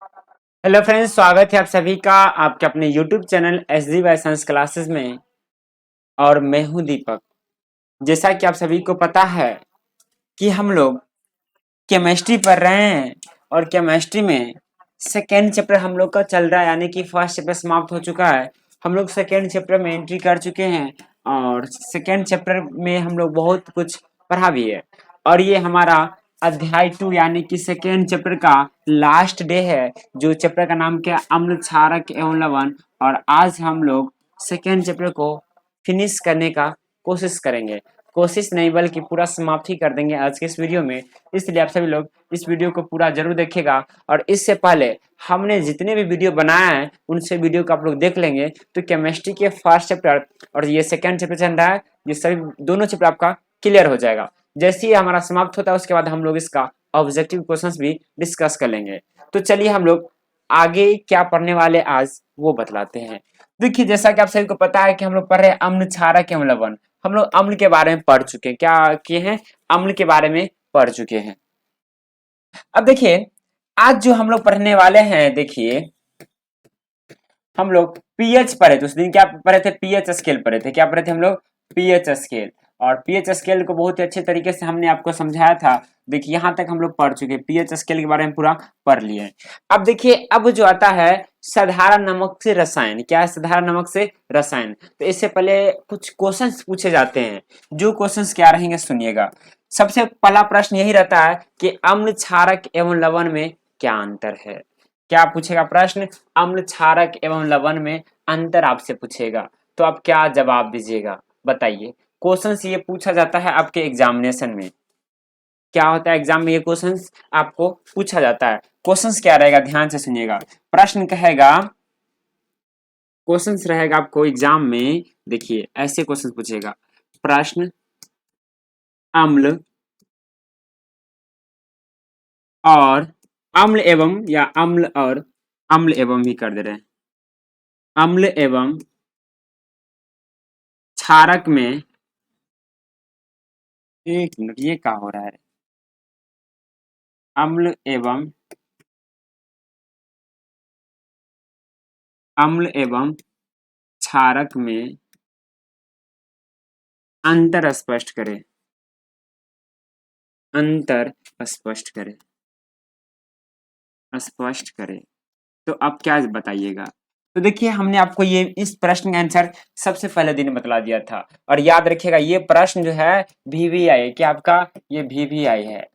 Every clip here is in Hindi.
हेलो फ्रेंड्स, स्वागत है आप सभी का आपके अपने YouTube channel S D Y science classes में। और मैं हूं दीपक। जैसा कि आप सभी को पता है कि हम लोग केमिस्ट्री पढ़ रहे हैं और केमिस्ट्री में सेकेंड चैप्टर हम लोग का चल रहा है, यानी कि फर्स्ट चैप्टर समाप्त हो चुका है। हम लोग सेकेंड चैप्टर में एंट्री कर चुके हैं और सेकेंड चैप्टर में हम लोग बहुत कुछ पढ़ा भी है। और ये हमारा अध्याय 2 यानी कि सेकेंड चैप्टर का लास्ट डे है, जो चैप्टर का नाम क्या है, अम्ल क्षारक एवं लवण। और आज हम लोग सेकेंड चैप्टर को फिनिश करने का कोशिश करेंगे। कोशिश नहीं बल्कि पूरा समाप्त ही कर देंगे आज के इस वीडियो में। इसलिए आप सभी लोग इस वीडियो को पूरा जरूर देखिएगा। और इससे पहले हमने जितने भी वीडियो बनाया है उनसे वीडियो को आप लोग देख लेंगे तो केमिस्ट्री के फर्स्ट चैप्टर और ये सेकेंड चैप्टर चल रहा है, ये सभी दोनों चैप्टर आपका क्लियर हो जाएगा। जैसे ही हमारा समाप्त होता है उसके बाद हम लोग इसका ऑब्जेक्टिव क्वेश्चंस भी डिस्कस कर लेंगे। तो चलिए हम लोग आगे क्या पढ़ने वाले आज वो बतलाते हैं। देखिए, जैसा कि आप सभी को पता है कि हम लोग पढ़ रहे हैं अम्ल क्षारक एवं लवण। हम लोग अम्ल के बारे में पढ़ चुके हैं, क्या किए हैं, अम्ल के बारे में पढ़ चुके हैं। अब देखिए, आज जो हम लोग पढ़ने वाले हैं, देखिए हम लोग पीएच पढ़े थे। उस दिन क्या पढ़े थे, पीएच स्केल पढ़े थे। क्या पढ़े थे हम लोग, पीएच स्केल। और पीएच स्केल को बहुत ही अच्छे तरीके से हमने आपको समझाया था। देखिए यहाँ तक हम लोग पढ़ चुके हैं, पीएच स्केल के बारे में पूरा पढ़ लिए। अब देखिए, अब जो आता है साधारण नमक से रसायन। क्या है, साधारण नमक से रसायन। तो इससे पहले कुछ क्वेश्चंस पूछे जाते हैं। जो क्वेश्चंस क्या रहेंगे सुनिएगा। सबसे पहला प्रश्न यही रहता है कि अम्ल क्षारक एवं लवण में क्या अंतर है। क्या पूछेगा प्रश्न, अम्ल क्षारक एवं लवण में अंतर आपसे पूछेगा। तो आप क्या जवाब दीजिएगा, बताइए। क्वेश्चन ये पूछा जाता है आपके एग्जामिनेशन में। क्या होता है एग्जाम में, ये क्वेश्चंस आपको पूछा जाता है। क्वेश्चंस क्या रहेगा, ध्यान से सुनिएगा। प्रश्न कहेगा, क्वेश्चंस रहेगा आपको एग्जाम में, देखिए ऐसे क्वेश्चन पूछेगा। प्रश्न, अम्ल और अम्ल एवं, या अम्ल और, अम्ल एवं भी कर दे रहे हैं। अम्ल एवं क्षारक में, एक मिनट ये क्या हो रहा है। अम्ल एवं, अम्ल एवं क्षारक में अंतर स्पष्ट करें। अंतर स्पष्ट करें, स्पष्ट करें। तो आप क्या बताइएगा। तो देखिए, हमने आपको ये इस प्रश्न का आंसर सबसे पहले दिन बतला दिया था। और याद रखिएगा, ये प्रश्न जो है VVI, क्या आपका ये VVI है,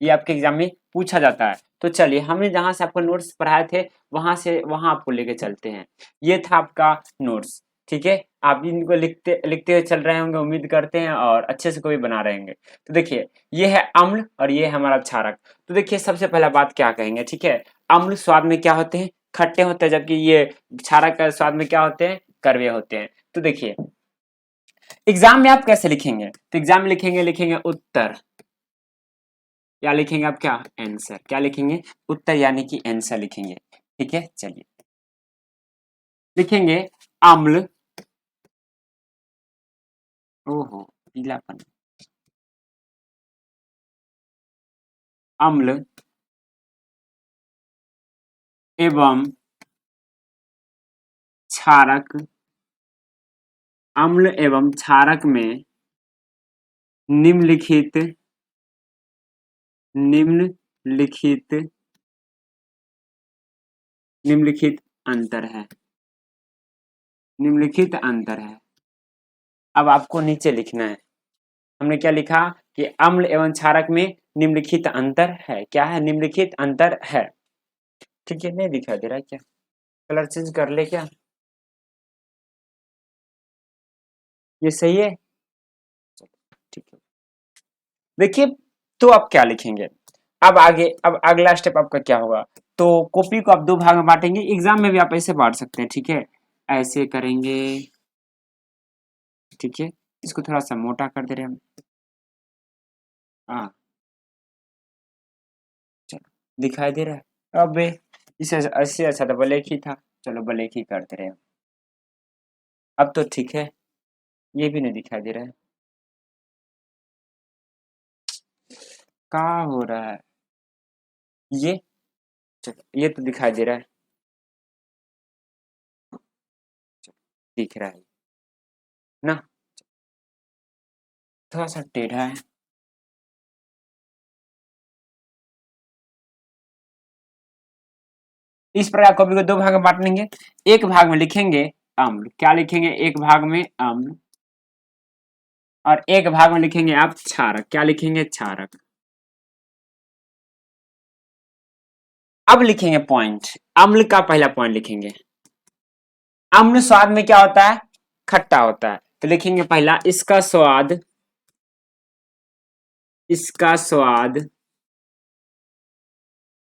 ये आपके एग्जाम में पूछा जाता है। तो चलिए, हमने जहां से आपको नोट्स पढ़ाए थे वहां से वहां आपको लेके चलते हैं। ये था आपका नोट्स, ठीक है। आप इनको लिखते लिखते हुए चल रहे होंगे, उम्मीद करते हैं, और अच्छे से कोई बना रहे होंगे। तो देखिए, ये है अम्ल और ये है हमारा क्षारक। तो देखिए, सबसे पहला बात क्या कहेंगे, ठीक है। अम्ल स्वाद में क्या होते हैं, खट्टे होते हैं, जबकि ये क्षारक का स्वाद में क्या होते हैं, कड़वे होते हैं। तो देखिए, एग्जाम में आप कैसे लिखेंगे, तो एग्जाम में लिखेंगे, लिखेंगे उत्तर। क्या लिखेंगे आप, क्या आंसर, क्या लिखेंगे, उत्तर यानी कि आंसर लिखेंगे। ठीक है, चलिए लिखेंगे अम्ल, ओहो पीलापन, अम्ल एवं क्षारक, अम्ल एवं क्षारक में निम्नलिखित, निम्नलिखित, निम्नलिखित अंतर है, निम्नलिखित अंतर है। अब आपको नीचे लिखना है। हमने क्या लिखा कि अम्ल एवं क्षारक में निम्नलिखित अंतर है। क्या है, निम्नलिखित अंतर है। ठीक है, नहीं दिखाई दे रहा है क्या, कलर चेंज कर ले क्या, ये सही है, ठीक है। देखिए, तो आप क्या लिखेंगे, अब आगे, अब अगला स्टेप आपका क्या होगा। तो कॉपी को आप दो भाग में बांटेंगे। एग्जाम में भी आप ऐसे बांट सकते हैं, ठीक है, ऐसे करेंगे, ठीक है। इसको थोड़ा सा मोटा कर दे रहे हैं हम, हाँ, चलो दिखाई दे रहा है। अब इसे ऐसे अच्छा तो ब्लैक ही था, चलो ब्लैक ही कर दे रहे हैं। अब तो ठीक है, ये भी नहीं दिखाई दे रहा है, क्या हो रहा है ये, चलो ये तो दिखाई दे रहा है, दिख रहा है ना, थोड़ा सा टेढ़ा है। इस प्रकार कॉपी को दो भाग में बांट लेंगे। एक भाग में लिखेंगे अम्ल, क्या लिखेंगे, एक भाग में अम्ल, और एक भाग में लिखेंगे आप क्षारक, क्या लिखेंगे, क्षारक। अब लिखेंगे पॉइंट, अम्ल का पहला पॉइंट लिखेंगे। अम्ल स्वाद में क्या होता है, खट्टा होता है, तो लिखेंगे पहला इसका स्वाद, इसका स्वाद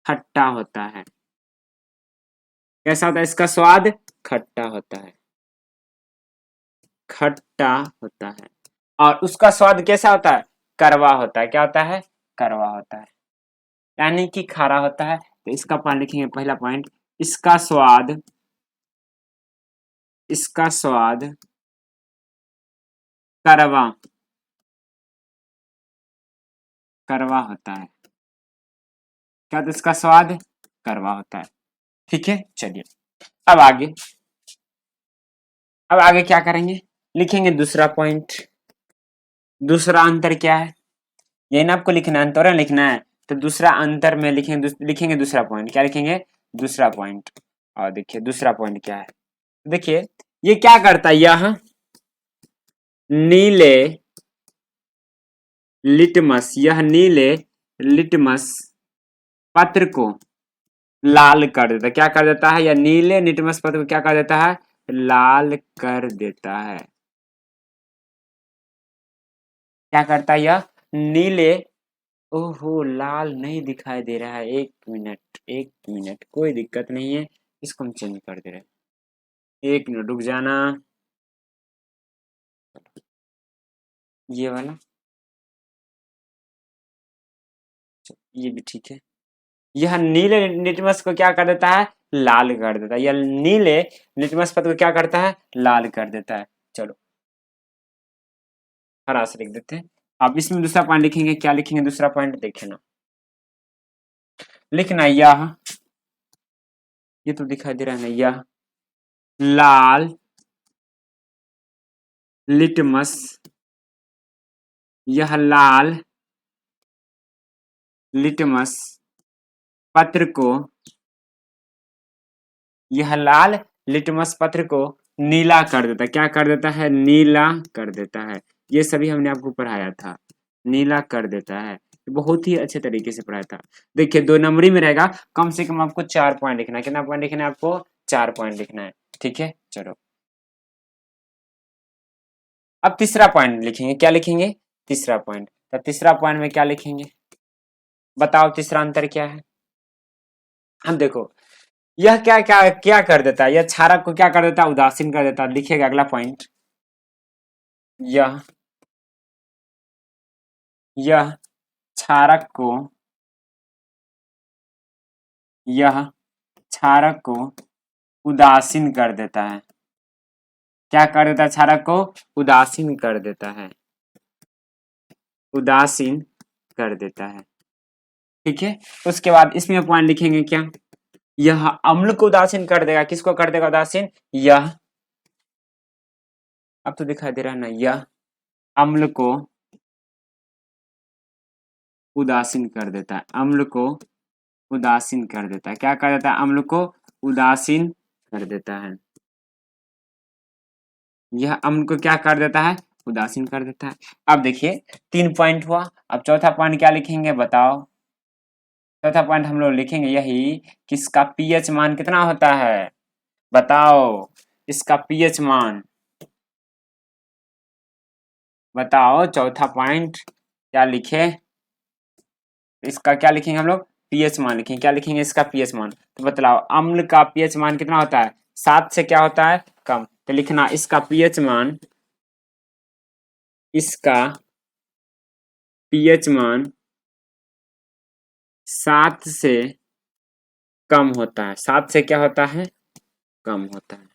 खट्टा होता है। कैसा होता है, इसका स्वाद खट्टा होता है, खट्टा होता है। और उसका स्वाद कैसा होता है, कड़वा होता है, क्या होता है, कड़वा होता है, यानी कि खारा होता है। तो इसका पॉइंट लिखेंगे, पहला पॉइंट, इसका स्वाद, इसका स्वाद कड़वा, कड़वा होता है, क्या होता है, इसका स्वाद कड़वा होता है। ठीक है, चलिए अब आगे, अब आगे क्या करेंगे, लिखेंगे दूसरा पॉइंट। दूसरा अंतर क्या है, ये ना आपको लिखना है, अंतरण लिखना है, तो दूसरा अंतर में लिखेंगे दूसरा पॉइंट, क्या लिखेंगे, दूसरा पॉइंट। और देखिए दूसरा पॉइंट क्या है, देखिए ये क्या करता है, यह नीले लिटमस, यह नीले लिटमस पत्र को लाल कर देता है, क्या कर देता है, या नीले लिटमस पत्र को क्या कर देता है, लाल कर देता है। क्या करता है यह, नीले, ओहो लाल नहीं दिखाई दे रहा है, एक मिनट, एक मिनट, कोई दिक्कत नहीं है, इसको हम चेंज कर दे रहे हैं, एक मिनट रुक जाना, ये वाला, ये भी ठीक है। यह नीले लिटमस को क्या कर देता है, लाल कर देता है, यह नीले लिटमस पत्र को क्या करता है, लाल कर देता है। चलो हरा से लिख देते हैं। अब इसमें दूसरा पॉइंट लिखेंगे, क्या लिखेंगे दूसरा पॉइंट, देखे ना, लिखना यह, ये तो दिखाई दे रहा है ना, यह लाल लिटमस, यह लाल लिटमस पत्र को, यह लाल लिटमस पत्र को नीला कर देता है, क्या कर देता है, नीला कर देता है। ये सभी हमने आपको पढ़ाया था, नीला कर देता है, बहुत ही अच्छे तरीके से पढ़ाया था। देखिए दो नंबरी में रहेगा, कम से कम आपको 4 पॉइंट लिखना है, कितना पॉइंट लिखना है आपको, 4 पॉइंट लिखना है। ठीक है, चलो अब तीसरा पॉइंट लिखेंगे, क्या लिखेंगे, तीसरा पॉइंट। तो तीसरा पॉइंट में क्या लिखेंगे, बताओ तीसरा अंतर क्या है। हम देखो यह क्या क्या क्या कर देता है, यह क्षारक को क्या कर देता है, उदासीन कर देता है। लिखिएगा अगला पॉइंट, यह यह क्षारक को, यह क्षारक को उदासीन कर देता है, क्या कर देता है, क्षारक को उदासीन कर देता है, उदासीन कर देता है। ठीक है, उसके बाद इसमें पॉइंट लिखेंगे क्या, यह अम्ल को उदासीन कर देगा, किसको कर देगा उदासीन, यह, अब तो दिखाई दे रहा है ना, यह अम्ल को उदासीन कर देता है, अम्ल को उदासीन कर देता है, क्या कर देता है, अम्ल को उदासीन कर देता है। यह अम्ल को क्या कर देता है, उदासीन कर देता है। अब देखिए 3 पॉइंट हुआ, अब चौथा पॉइंट क्या लिखेंगे बताओ। चौथा पॉइंट हम लोग लिखेंगे यही कि इसका पीएच मान कितना होता है, बताओ इसका पीएच मान, बताओ चौथा पॉइंट क्या लिखे, इसका क्या लिखेंगे हम लोग, पीएच मान लिखेंगे, क्या लिखेंगे, इसका पीएच मान। तो बतलाओ अम्ल का पीएच मान कितना होता है, 7 से क्या होता है, कम। तो लिखना इसका पीएच मान, इसका पीएच मान 7 से कम होता है, 7 से क्या होता है, कम होता है।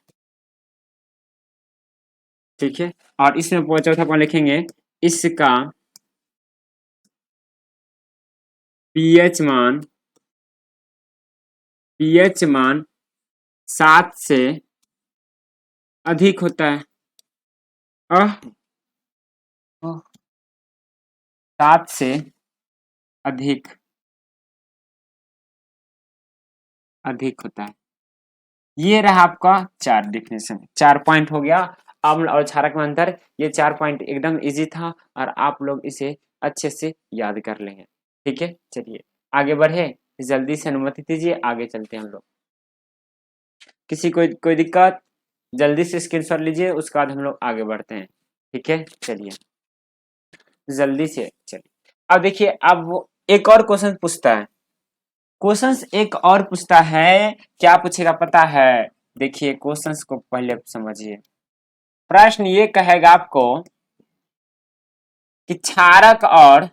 ठीक है, और इसमें चौथा पॉइंट लिखेंगे, इसका पीएच मान पीएच मान 7 से अधिक होता है। अह 7 से अधिक अधिक होता है। ये रहा आपका 4 डिफिनेशन, 4 पॉइंट हो गया। अम्ल और क्षारक में अंतर, ये 4 पॉइंट एकदम इजी था और आप लोग इसे अच्छे से याद कर लेंगे। ठीक है, चलिए आगे बढ़े, जल्दी से अनुमति दीजिए, आगे चलते हैं हम लोग। किसी कोई दिक्कत, जल्दी से स्क्रीनशॉट लीजिए, उसके बाद हम लोग आगे बढ़ते हैं। ठीक है, चलिए जल्दी से चलिए। अब देखिए, अब वो एक और क्वेश्चन पूछता है, क्वेश्चंस एक और पूछता है, क्या पूछेगा पता है? देखिए क्वेश्चंस को पहले समझिए। प्रश्न ये कहेगा आपको कि क्षारक और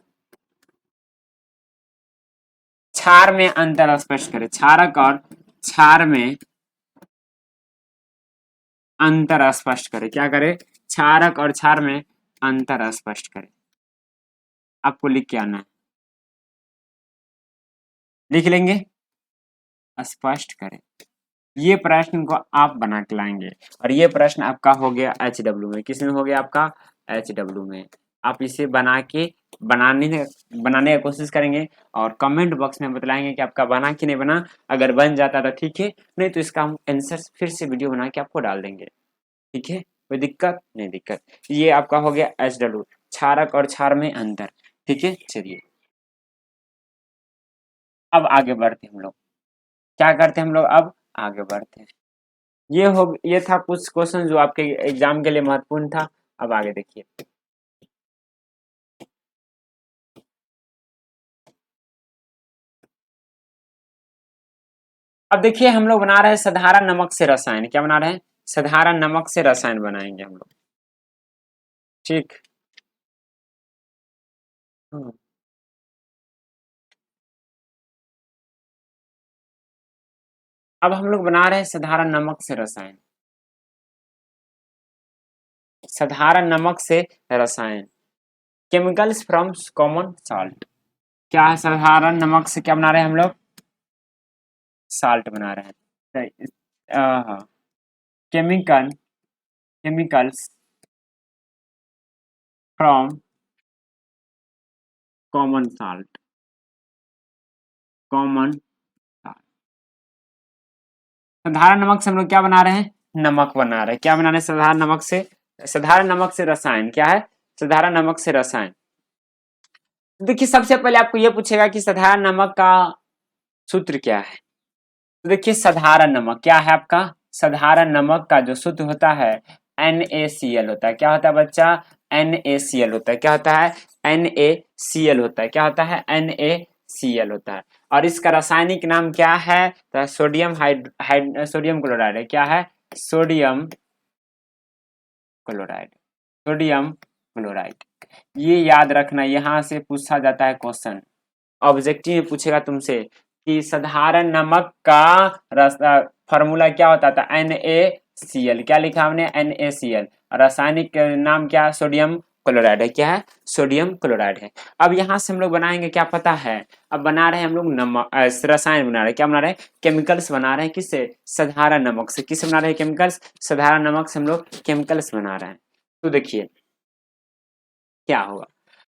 क्षार में अंतर स्पष्ट करें। क्षारक और क्षार में अंतर स्पष्ट करें। क्या करें? क्षारक और क्षार में अंतर स्पष्ट करें। आपको लिख के आना है, लिख लेंगे, स्पष्ट करें। ये प्रश्न को आप बना के लाएंगे और ये प्रश्न आपका हो गया HW में। किस में हो गया आपका? HW में। आप इसे बना के बनाने का कोशिश करेंगे और कमेंट बॉक्स में बतलाएंगे कि आपका बना कि नहीं बना। अगर बन जाता तो ठीक है, नहीं तो इसका हम आंसर फिर से वीडियो बना के आपको डाल देंगे। ठीक है, कोई दिक्कत नहीं? दिक्कत। ये आपका हो गया HW, क्षारक और क्षार में अंतर। ठीक है, चलिए अब आगे बढ़ते हम लोग। क्या करते हैं हम लोग? अब आगे बढ़ते हैं। ये था कुछ क्वेश्चन जो आपके एग्जाम के लिए महत्वपूर्ण था। अब आगे देखिए, अब देखिए हम लोग बना रहे हैं साधारण नमक से रसायन। क्या बना रहे हैं? साधारण नमक से रसायन बनाएंगे हम लोग। ठीक। हम्म। अब हम लोग बना रहे हैं साधारण नमक से रसायन। साधारण नमक से रसायन, केमिकल्स फ्रॉम कॉमन सॉल्ट। क्या है? साधारण नमक से क्या बना रहे हैं हम लोग? साल्ट बना रहे हैं। Chemical chemicals from common salt. Common साधारण नमक से हम लोग क्या बना रहे हैं? नमक बना रहे हैं। क्या बना रहे हैं? साधारण नमक से, साधारण नमक से रसायन। क्या है? साधारण नमक से रसायन। देखिए सबसे पहले आपको यह पूछेगा कि साधारण नमक का सूत्र क्या है। तो देखिए साधारण नमक क्या है आपका? साधारण नमक का जो सूत्र होता है NaCl होता है। क्या होता है बच्चा? NaCl होता है। क्या होता है? NaCl होता है। क्या होता है? NaCl होता है। और इसका रासायनिक नाम क्या है? तो सोडियम क्लोराइड है। क्या है? Sodium chloride. Sodium chloride. ये याद रखना, यहां से पूछा जाता है क्वेश्चन। ऑब्जेक्टिव में पूछेगा तुमसे कि साधारण नमक का फॉर्मूला क्या होता था? NaCl। क्या लिखा हमने? NaCl। रासायनिक नाम क्या? सोडियम क्लोराइड है। क्या है? सोडियम क्लोराइड है। अब यहाँ से हम लोग बनाएंगे, क्या पता है? अब बना रहे हैं हम लोग नमक, रसायन बना रहे हैं। क्या बना रहे हैं? केमिकल्स बना रहे हैं। किससे? साधारण नमक से। किससे बना रहे हैं? केमिकल्स। साधारण नमक से हम लोग केमिकल्स बना रहे हैं। तो देखिए क्या होगा।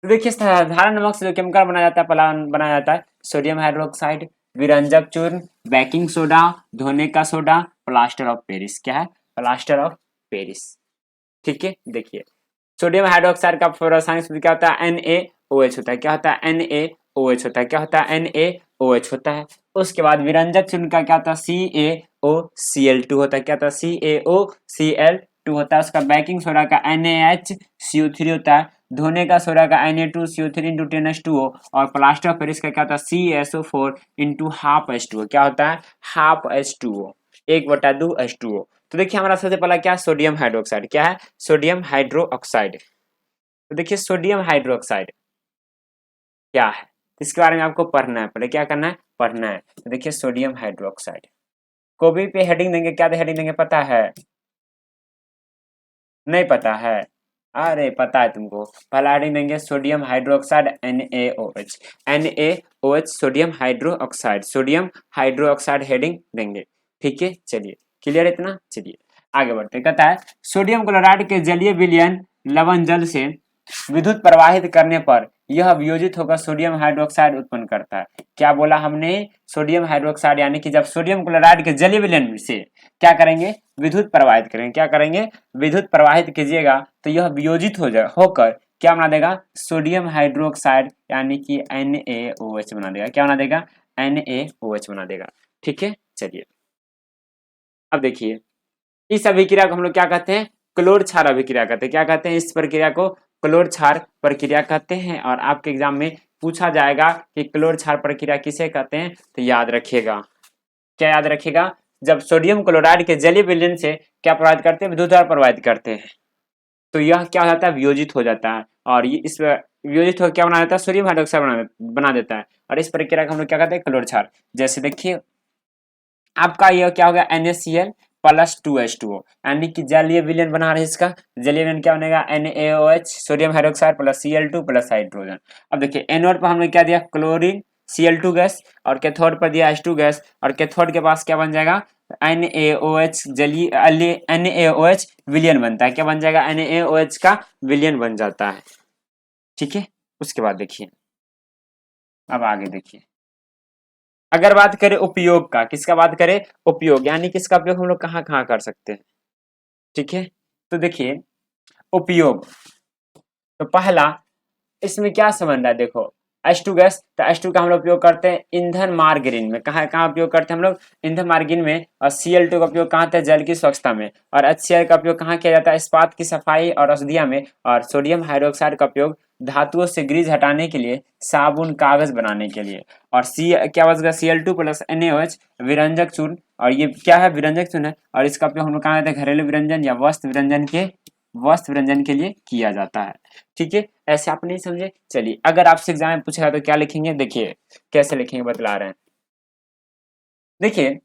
तो देखिए साधारण नमक से जो केमिकल बनाया जाता है, बनाया जाता है सोडियम हाइड्रोक्साइड, विरंजक चूर्ण, बेकिंग सोडा, धोने का सोडा, प्लास्टर ऑफ पेरिस। क्या है? Plaster of Paris. ठीक है, देखिए सोडियम हाइड्रोक्साइड का रासायनिक सूत्र क्या होता है? NaOH होता है। क्या होता है? NaOH होता है। क्या होता है? NaOH होता है। उसके बाद विरंजक चूर्ण का क्या होता है? CaOCl2 होता है। क्या होता है? CaOCl2 होता है। उसका बेकिंग सोडा का NaHCO3 होता है। धोने का सोडा का Na2CO3 इंटू 10H2O। और प्लास्टर ऑफ पेरिस का क्या होता है? CaSO4 into half H2O। क्या होता है? Half H2O, 1/2 H2O। तो देखिए हमारा सबसे पहला क्या? Sodium hydroxide. क्या है? Sodium hydroxide. तो देखिए सोडियम हाइड्रोक्साइड क्या है, इसके बारे में आपको पढ़ना है। पहले क्या करना है? पढ़ना है। तो देखिए सोडियम हाइड्रोक्साइड को भी पे हेडिंग देंगे। क्या हेडिंग देंगे पता है? नहीं पता है? अरे पता है तुमको, पहला हेडिंग देंगे sodium hydroxide NaOH। NaOH sodium hydroxide, sodium hydroxide heading देंगे। ठीक है, चलिए क्लियर इतना। चलिए आगे बढ़ते, कहता है सोडियम क्लोराइड के जलीय विलयन लवण जल से विद्युत प्रवाहित करने पर यह वियोजित होकर सोडियम हाइड्रोक्साइड उत्पन्न करता है। क्या बोला हमने? सोडियम हाइड्रोक्साइड, यानी कि जब सोडियम क्लोराइड के जलीय विलयन से क्या करेंगे? विद्युत प्रवाहित करेंगे। क्या करेंगे? विद्युत प्रवाहित कीजिएगा तो यह वियोजित होकर क्या बना देगा? सोडियम हाइड्रोक्साइड यानी कि NaOH बना देगा। क्या बना देगा? NaOH बना देगा। ठीक है, चलिए अब देखिए, इस अभिक्रिया को हम लोग क्या कहते हैं? क्लोर क्षार अभिक्रिया कहते हैं। क्या कहते हैं? इस प्रक्रिया को क्लोर क्षार प्रक्रिया कहते हैं। और आपके एग्जाम में पूछा जाएगा कि क्लोर क्षार प्रक्रिया किसे कहते हैं, तो याद रखिएगा। क्या याद रखिएगा? जब सोडियम क्लोराइड के जलीय विलयन से क्या प्रभावित करते हैं? विद्युत धारा प्रभावित करते हैं, तो यह क्या हो जाता है? वियोजित हो जाता है। और ये इस वियोजित होकर क्या बना देता है? सोडियम हाइड्रोक्साइड बना देता है। और इस प्रक्रिया को हम लोग क्या कहते हैं? क्लोर क्षार। जैसे देखिए आपका यह क्या हो गया? NaCl प्लस 2H2O, यानी कि जलीय विलयन बना रहे इसका। जलीय विलयन क्या बनेगा? NaOH sodium hydroxide plus Cl2 plus hydrogen. अब देखिए एनोड पर हमने क्या दिया? क्लोरीन Cl2 गैस, और कैथोड पर दिया H2 गैस, और कैथोड के पास क्या बन जाएगा? NaOH जलीय NaOH विलयन बनता है। क्या बन जाएगा? NaOH का विलयन बन जाता है। ठीक है, उसके बाद देखिए, अब आगे देखिए, अगर बात करें उपयोग का, किसका बात करें? उपयोग, यानी किसका उपयोग हम लोग कहाँ कहाँ कर सकते हैं। ठीक है, तो देखिए उपयोग, तो पहला इसमें क्या संबंध है? देखो H2 गैस, तो H2 का हम लोग उपयोग करते हैं ईंधन मार्गीन में। कहाँ कहाँ उपयोग करते हैं हम लोग? ईंधन मार्गीन में। और Cl2 का उपयोग कहाँ होता है? जल की स्वच्छता में। और HCl का उपयोग कहाँ किया जाता है? इस्पात की सफाई और औषधिया में। और सोडियम हाइड्रोक्साइड का उपयोग धातुओं से ग्रीस हटाने के लिए, साबुन, कागज बनाने के लिए। और सी क्या बच गया? Cl2 प्लस NaOH विरंजक चूर्ण। और ये क्या है? विरंजक चूर्ण है। और इसका उपयोग हम लोग कहाँ करते हैं? घरेलू विरंजन या वस्त्र विरंजन के लिए किया जाता है। ठीक है, ऐसे आप नहीं समझे। चलिए अगर आपसे एग्जाम में पूछेगा तो क्या लिखेंगे? देखिए कैसे लिखेंगे, बतला रहे हैं। देखिए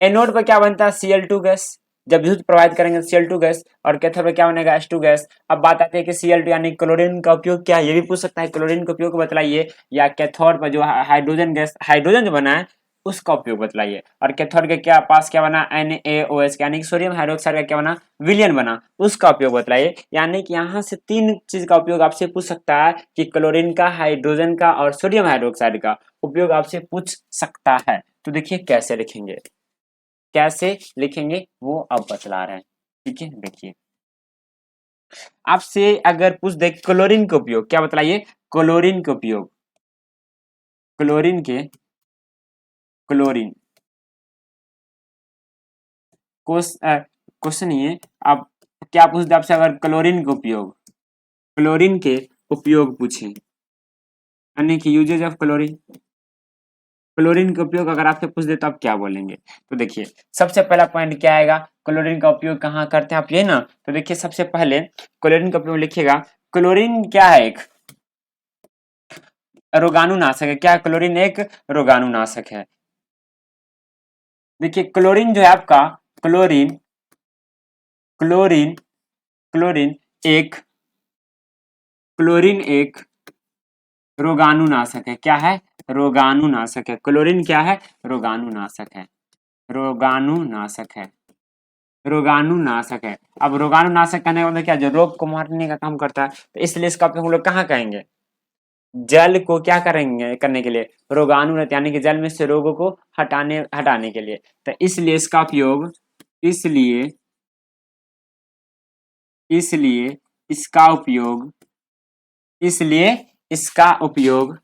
एनोड पर क्या बनता है? Cl2 gas. जब विद्युत प्रवाहित करेंगे Cl2 गैस, और कैथोड पर क्या बनेगा? H2 gas. अब बात आती है कि Cl2 यानी क्लोरीन का उपयोग क्या है, ये भी पूछ सकता है। क्लोरीन का उपयोग बतलाइए। या कैथोड पर जो हाइड्रोजन गैस, हाइड्रोजन जो बना है उसका उपयोग बतलाइए। और कैथोड के क्या पास क्या बना? NaOH यानी कि सोडियम हाइड्रोक्साइड का क्या बना? विलयन बना, उसका उपयोग बतलाइए। यानी कि यहाँ से तीन चीज का उपयोग आपसे पूछ सकता है कि क्लोरीन का, हाइड्रोजन का और सोडियम हाइड्रोक्साइड का उपयोग आपसे पूछ सकता है। तो देखिए कैसे लिखेंगे, कैसे लिखेंगे वो अब बतला रहे हैं। ठीक है, देखिए आपसे अगर पूछ दे क्लोरीन के उपयोग, क्या बतलाइए? क्लोरीन के उपयोग, क्लोरीन के, क्लोरीन क्वेश्चन ये, आप क्या पूछ दे आपसे अगर क्लोरीन के उपयोग, क्लोरीन के उपयोग पूछे, यानी कि यूजेज ऑफ क्लोरीन, क्लोरीन का उपयोग अगर आपसे पूछ दे तो आप क्या बोलेंगे? तो देखिए सबसे पहला पॉइंट क्या आएगा? क्लोरीन का उपयोग कहाँ करते हैं आप, ये ना। तो देखिए सबसे पहले क्लोरीन का उपयोग लिखिएगा। क्लोरीन क्या है? एक रोगाणुनाशक है। क्या? क्लोरीन एक रोगाणुनाशक है। देखिए क्लोरीन जो है आपका, क्लोरीन, क्लोरीन, क्लोरीन एक, क्लोरीन एक रोगाणुनाशक है। क्या है? रोगाणुनाशक है। क्लोरीन क्या है? रोगाणुनाशक है। रोगाणुनाशक है, रोगाणुनाशक है। अब रोगाणुनाशक कहने का मतलब क्या? जो रोग को मारने का काम करता है। तो इसलिए इसका उपयोग हम लोग कहाँ कहेंगे? जल को क्या करेंगे करने के लिए? रोगाणु, यानी कि जल में से रोगों को हटाने के लिए। तो इसलिए इसका उपयोग, इसलिए इसलिए इसका उपयोग, इसलिए इसका उपयोग,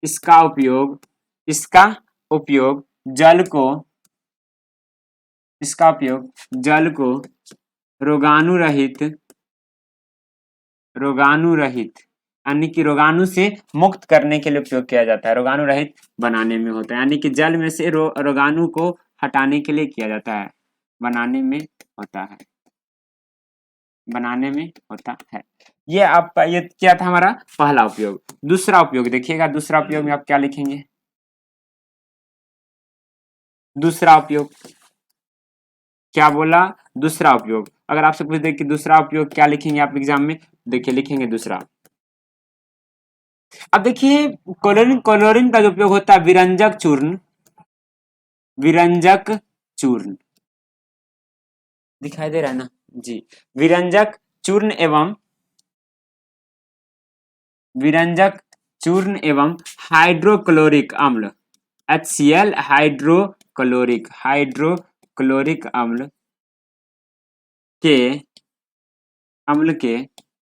इसका उपयोग, इसका उपयोग जल को, इसका उपयोग जल को रोगाणु रहित, रोगाणु रहित यानी कि रोगाणु से मुक्त करने के लिए उपयोग किया जाता है। रोगाणु रहित बनाने में होता है, यानी कि जल में से रोगाणु को हटाने के लिए किया जाता है। बनाने में होता है, बनाने में होता है। ये आपका, ये क्या था हमारा पहला उपयोग। दूसरा उपयोग देखिएगा, दूसरा उपयोग में आप क्या लिखेंगे? दूसरा उपयोग क्या बोला? दूसरा उपयोग। अगर आपसे पूछ दे कि दूसरा उपयोग क्या लिखेंगे आप एग्जाम में, देखिए लिखेंगे दूसरा। अब देखिए क्लोरीन, क्लोरीन का जो उपयोग होता है विरंजक चूर्ण, विरंजक चूर्ण दिखाई दे रहा है ना जी, विरंजक चूर्ण एवं विरंजक चूर्ण एवं हाइड्रोक्लोरिक अम्ल HCl, हाइड्रोक्लोरिक के अम्ल के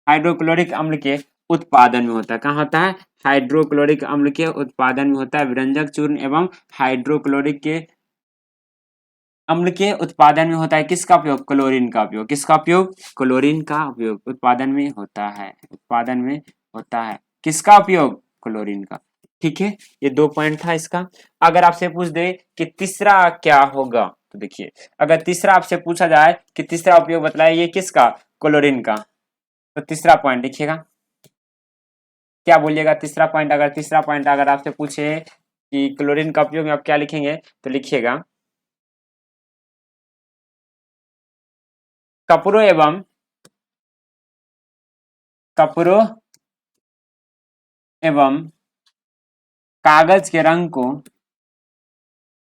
हाइड्रोक्लोरिक अम्ल के उत्पादन में होता है। कहाँ होता है? हाइड्रोक्लोरिक अम्ल के उत्पादन में होता है। विरंजक चूर्ण एवं हाइड्रोक्लोरिक के अम्ल के उत्पादन में होता है। किसका उपयोग? क्लोरीन का उपयोग। किसका उपयोग? क्लोरीन का उपयोग उत्पादन में होता है। उत्पादन में होता है। किसका उपयोग? क्लोरीन का। ठीक है, ये 2 पॉइंट था इसका। अगर आपसे पूछ दे कि तीसरा क्या होगा, तो देखिए अगर तीसरा आपसे पूछा जाए कि तीसरा उपयोग बतलाइए, ये किसका? क्लोरीन का। तो तीसरा पॉइंट लिखिएगा, क्या बोलिएगा? तीसरा पॉइंट, अगर तीसरा पॉइंट अगर आपसे पूछे कि क्लोरीन का उपयोग में आप क्या लिखेंगे, तो लिखिएगा कपड़ों एवं कपड़ों एवं कागज के रंग को,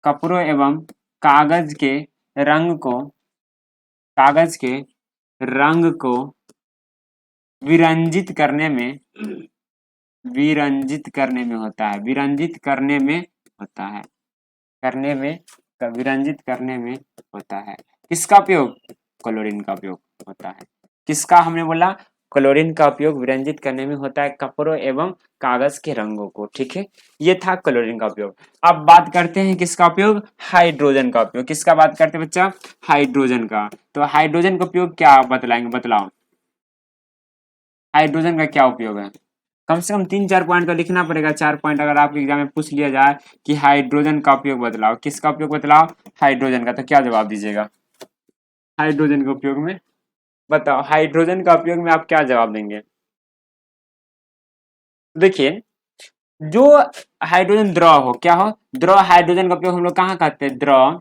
कपड़ों एवं कागज के रंग को, कागज के रंग को विरंजित करने में, विरंजित करने में होता है। विरंजित करने में होता है। करने में, विरंजित करने में होता है। किसका उपयोग? क्लोरीन का उपयोग होता है। किसका हमने बोला? क्लोरीन का उपयोग विरंजित करने में होता है, कपड़ों एवं कागज के रंगों को। ठीक है, ये था क्लोरीन का उपयोग। अब बात करते हैं किसका उपयोग? हाइड्रोजन का उपयोग। किसका बात करते हैं बच्चा? हाइड्रोजन का। तो हाइड्रोजन का उपयोग क्या बतलाएंगे, बतलाओ। हाइड्रोजन का क्या उपयोग है? कम से कम 3-4 पॉइंट का लिखना पड़ेगा। 4 पॉइंट अगर आपके एग्जाम में पूछ लिया जाए कि हाइड्रोजन का उपयोग बतलाओ, किसका उपयोग बतलाओ? हाइड्रोजन का, तो क्या जवाब दीजिएगा? हाइड्रोजन के उपयोग में बताओ, हाइड्रोजन का उपयोग में आप क्या जवाब देंगे? देखिए जो हाइड्रोजन द्रव हो, क्या हो? द्रव हाइड्रोजन का उपयोग हम लोग कहाँ करते हैं? द्रव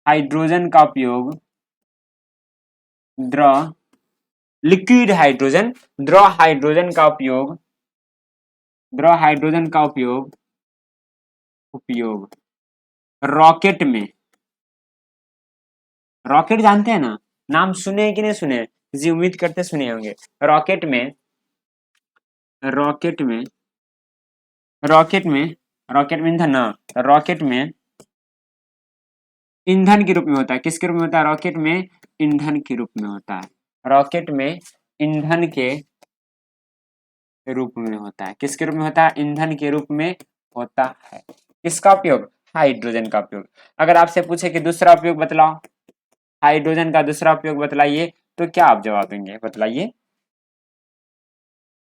हाइड्रोजन का उपयोग, द्रव लिक्विड हाइड्रोजन, द्रव हाइड्रोजन का उपयोग, द्रव हाइड्रोजन का उपयोग, उपयोग रॉकेट में, रॉकेट जानते हैं ना, नाम सुने कि नहीं सुने जी? उम्मीद करते सुने होंगे। रॉकेट में, रॉकेट में, रॉकेट में, रॉकेट में ईंधन ना, रॉकेट में ईंधन के रूप में होता है। किसके रूप में होता है? रॉकेट में ईंधन के रूप में होता है। रॉकेट में ईंधन के रूप में होता है। किसके रूप में होता है? ईंधन के रूप में होता है। किसका उपयोग? हाइड्रोजन का उपयोग। अगर आपसे पूछे कि दूसरा उपयोग बतलाओ, हाइड्रोजन का दूसरा उपयोग बतलाइए, तो क्या आप जवाब देंगे? बतलाइए।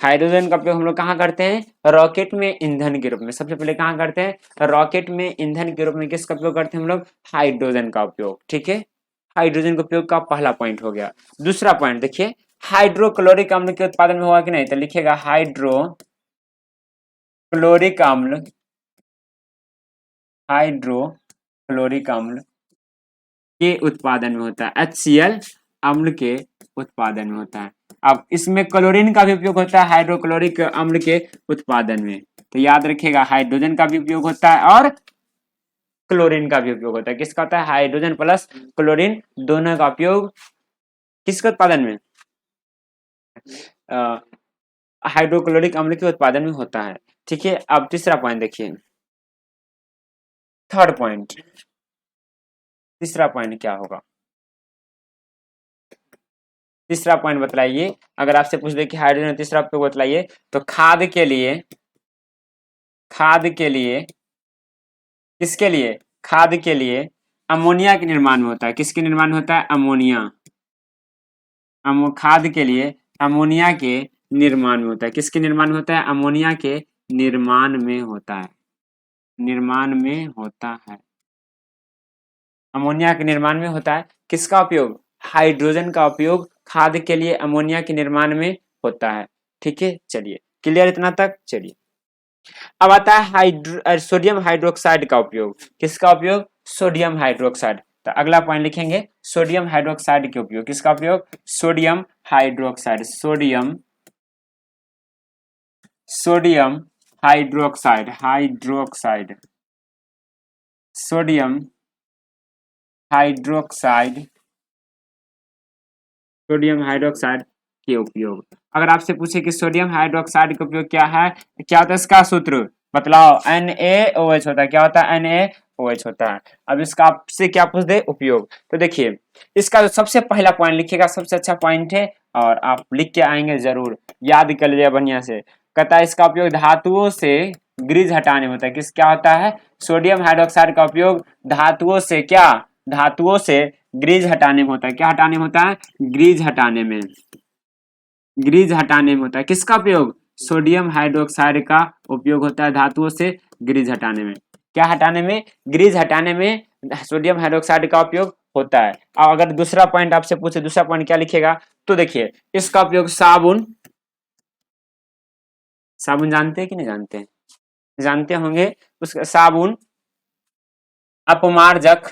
हाइड्रोजन का उपयोग हम लोग कहाँ करते हैं? रॉकेट में ईंधन के रूप में। सबसे पहले कहाँ करते हैं? रॉकेट में ईंधन के रूप में किसका उपयोग करते हैं हम लोग? हाइड्रोजन का उपयोग। ठीक है, हाइड्रोजन का उपयोग का पहला पॉइंट हो गया। दूसरा पॉइंट देखिए, हाइड्रोक्लोरिक अम्ल के उत्पादन में होगा कि नहीं, तो लिखिएगा हाइड्रोक्लोरिक अम्ल, हाइड्रोक्लोरिक अम्ल के उत्पादन में होता है। HCl अम्ल के उत्पादन में होता है। अब इसमें क्लोरीन का भी उपयोग होता है हाइड्रोक्लोरिक अम्ल के उत्पादन में। तो याद रखिएगा, हाइड्रोजन का भी उपयोग होता है और क्लोरीन का भी उपयोग होता है। किसका होता है? हाइड्रोजन प्लस क्लोरीन दोनों का उपयोग किसके उत्पादन में? हाइड्रोक्लोरिक अम्ल के उत्पादन में होता है। ठीक है, अब तीसरा पॉइंट देखिए, थर्ड पॉइंट, तीसरा पॉइंट क्या होगा? तीसरा पॉइंट बतलाइए। अगर आपसे पूछ दे कि हाइड्रोजन तीसरा उपयोग बतलाइए, तो खाद के लिए, खाद के लिए, किसके लिए? खाद के लिए अमोनिया के निर्माण में होता है। किसके निर्माण में होता है? अमोनिया। खाद के लिए अमोनिया के निर्माण में होता है। किसके निर्माण में होता है? अमोनिया के निर्माण में होता है। निर्माण में होता है, अमोनिया के निर्माण में होता है। किसका उपयोग? हाइड्रोजन का उपयोग खाद के लिए अमोनिया के निर्माण में होता है। ठीक है, चलिए क्लियर इतना तक। चलिए अब आता है सोडियम हाइड्रोक्साइड का उपयोग। किसका उपयोग? Sodium hydroxide. होता है। अगला पॉइंट लिखेंगे सोडियम हाइड्रोक्साइड के उपयोग। किसका उपयोग? Sodium hydroxide, sodium hydroxide, sodium hydroxide, sodium hydroxide के उपयोग। अगर आपसे पूछे कि सोडियम हाइड्रोक्साइड का उपयोग क्या है, क्या होता है इसका सूत्र बतलाओ? NaOH होता है। क्या होता है? NaOH होता है। अब इसका आपसे क्या पूछ दे? उपयोग। तो देखिए इसका जो सबसे पहला पॉइंट लिखिएगा, सबसे अच्छा पॉइंट है और आप लिख के आएंगे जरूर, याद कर लीजिए बढ़िया से। कहता है इसका उपयोग धातुओं से ग्रीज हटाने में होता है। किस क्या होता है? सोडियम हाइड्रोक्साइड का उपयोग धातुओं से क्या? धातुओं से ग्रीज हटाने में होता है। क्या हटाने में होता है? ग्रीज हटाने में, ग्रीज हटाने में होता है। किसका उपयोग? सोडियम हाइड्रोक्साइड का उपयोग होता है धातुओं से ग्रीज हटाने में। क्या हटाने में? ग्रीज हटाने में सोडियम हाइड्रोक्साइड का उपयोग होता है। और अगर दूसरा पॉइंट आपसे पूछे, दूसरा पॉइंट क्या लिखेगा? तो देखिए इसका उपयोग साबुन, साबुन जानते हैं कि नहीं जानते हैं? जानते होंगे। उसका साबुन, अपमार्जक,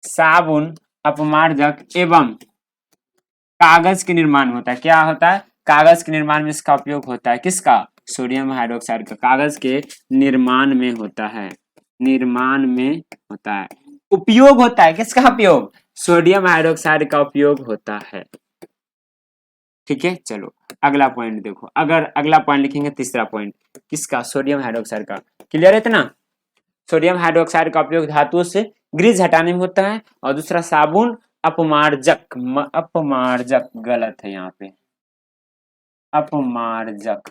साबुन, अपमार्जक एवं कागज के निर्माण में होता है। क्या होता है? कागज के निर्माण में इसका उपयोग होता है। किसका? सोडियम हाइड्रोक्साइड का कागज के निर्माण में होता है, निर्माण में होता है, उपयोग होता है। किसका उपयोग? सोडियम हाइड्रोक्साइड का उपयोग होता है। ठीक है, चलो अगला पॉइंट देखो। अगर अगला पॉइंट लिखेंगे तीसरा पॉइंट किसका? सोडियम हाइड्रोक्साइड का। क्लियर है इतना? सोडियम हाइड्रोक्साइड का उपयोग धातुओं से ग्रीज हटाने में होता है। और दूसरा साबुन, अपमार्जक, अपमार्जक गलत है यहाँ पे, अपमार्जक।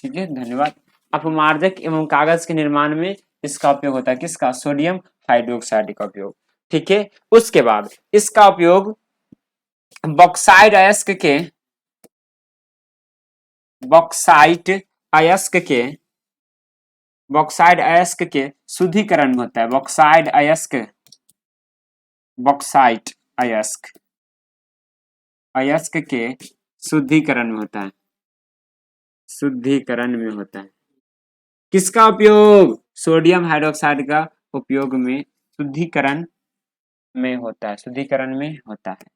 ठीक है, धन्यवाद। अपमार्जक एवं कागज के निर्माण में इसका उपयोग होता है। किसका? सोडियम हाइड्रोक्साइड का उपयोग। ठीक है, उसके बाद इसका उपयोग बॉक्साइट अयस्क के, बॉक्साइट अयस्क के, बॉक्साइट अयस्क के शुद्धिकरण में होता है। बॉक्साइट अयस्क, बॉक्साइट अयस्क, अयस्क के शुद्धिकरण में होता है, शुद्धिकरण में होता है। किसका उपयोग? सोडियम हाइड्रोक्साइड का उपयोग में शुद्धिकरण में होता है, शुद्धिकरण में होता है,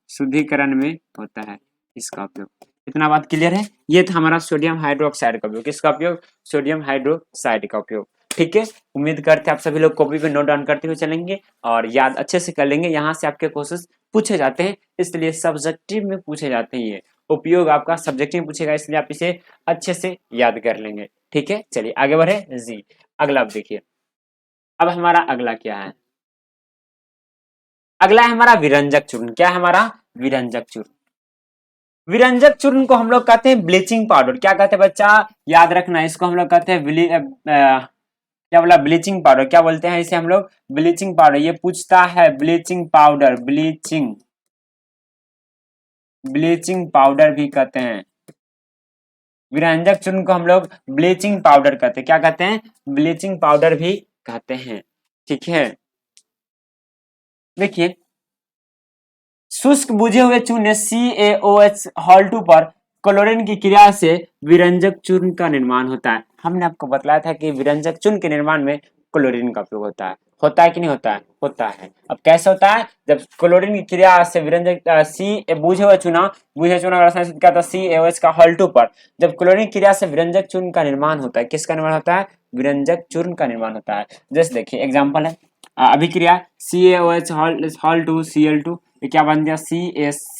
शुद्धिकरण में होता है इसका उपयोग। इतना बात क्लियर है? ये था हमारा सोडियम हाइड्रोक्साइड का उपयोग। किसका उपयोग? सोडियम हाइड्रोक्साइड का उपयोग। ठीक है, उम्मीद करते हैं आप सभी लोग कॉपी पे नोट डाउन करते हुए चलेंगे और याद अच्छे से कर लेंगे। यहाँ से आपके क्वेश्चन पूछे जाते हैं, इसलिए सब्जेक्टिव में पूछे जाते हैं। ये उपयोग आपका सब्जेक्टिव में पूछेगा, इसलिए आप इसे अच्छे से याद कर लेंगे। ठीक है, चलिए आगे बढ़े जी। अगला आप देखिए, अब हमारा अगला क्या है? अगला है हमारा विरंजक चूर्ण। क्या है हमारा? विरंजक चूर्ण। विरंजक चूर्ण को हम लोग कहते हैं ब्लीचिंग पाउडर। क्या कहते हैं बच्चा? याद रखना, इसको हम लोग कहते हैं क्या बोला? Bleaching powder. क्या बोलते हैं इसे हम लोग? Bleaching powder. ये पूछता है bleaching powder, bleaching, bleaching powder भी कहते हैं। विरंजक चूर्ण को हम लोग ब्लीचिंग पाउडर कहते हैं। क्या कहते हैं? ब्लीचिंग पाउडर भी कहते हैं। ठीक है, देखिए शुष्क बुझे हुए चूर्ण CaOH हॉल 2 पर क्लोरीन की क्रिया से विरंजक चूर्ण का निर्माण होता है। हमने आपको बतलाया था कि विरंजक चूर्ण के निर्माण में क्लोरीन का उपयोग होता है। होता है कि नहीं होता है? होता है। अब कैसे होता है? जब क्लोरीन की क्रिया से विरंजक बुझे हुए चूना, बुझे चूना का रासायनिक सूत्र क्या था? CaOH का हॉल 2 पर जब क्लोरीन क्रिया से विरंजक चूर्ण का निर्माण होता है। किसका निर्माण होता है? विरंजक चूर्ण का निर्माण होता है। जैसे देखिए एग्जाम्पल है, अभिक्रिया CaOH हॉल 2 Cl2, ये क्या बन गया?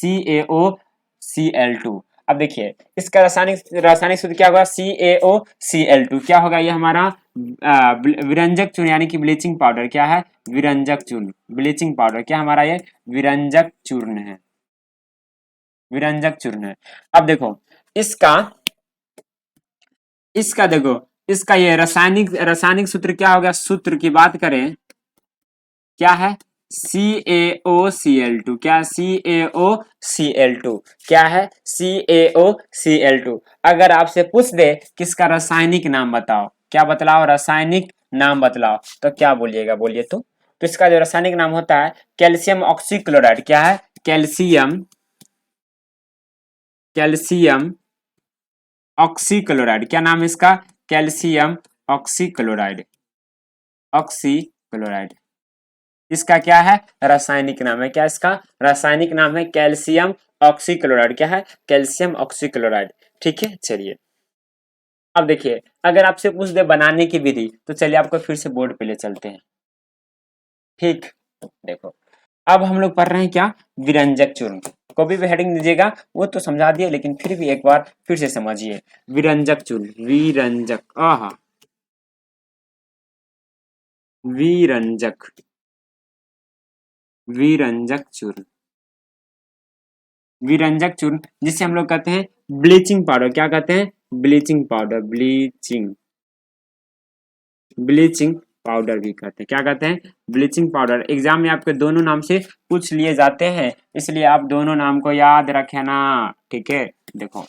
CaOCl2। अब देखिए इसका रासायनिक सूत्र क्या होगा? CaOCl2। क्या होगा ये हमारा? विरंजक चूर्ण यानी कि ब्लीचिंग पाउडर। क्या है? विरंजक चूर्ण, ब्लीचिंग पाउडर। क्या हमारा ये? विरंजक चूर्ण है, विरंजक चूर्ण है। अब देखो इसका, इसका देखो इसका ये रासायनिक सूत्र क्या होगा? सूत्र की बात करें, क्या है? CaOCl2। क्या? CaOCl2। क्या है? CaOCl2। अगर आपसे पूछ दे किसका रासायनिक नाम बताओ, क्या बतलाओ? रासायनिक नाम बतलाओ, तो क्या बोलिएगा? बोलिए तो इसका जो रासायनिक नाम होता है कैल्शियम ऑक्सीक्लोराइड। क्या है? Calcium, calcium oxychloride. क्या नाम है इसका? Calcium oxychloride, oxy chloride. इसका क्या है? रासायनिक नाम है। क्या इसका रासायनिक नाम है? Calcium oxychloride. क्या है? Calcium oxychloride. ठीक है, चलिए अब देखिए, अगर आपसे पूछ दे बनाने की विधि, तो चलिए आपको फिर से बोर्ड पे ले चलते हैं। ठीक, देखो अब हम लोग पढ़ रहे हैं क्या? विरंजक चूर्ण। कॉपी पे हेडिंग दीजिएगा, वो तो समझा दिया, लेकिन फिर भी एक बार फिर से समझिए। विरंजक चूर्ण, विरंजक, आहा, विरंजक, विरंजक चूर्ण, विरंजक चूर्ण जिसे हम लोग कहते हैं ब्लीचिंग पाउडर। क्या कहते हैं? Bleaching powder, bleaching, bleaching powder भी कहते हैं। क्या कहते हैं? Bleaching powder. एग्जाम में आपके दोनों नाम से पूछ लिए जाते हैं, इसलिए आप दोनों नाम को याद रखना। ठीक है, देखो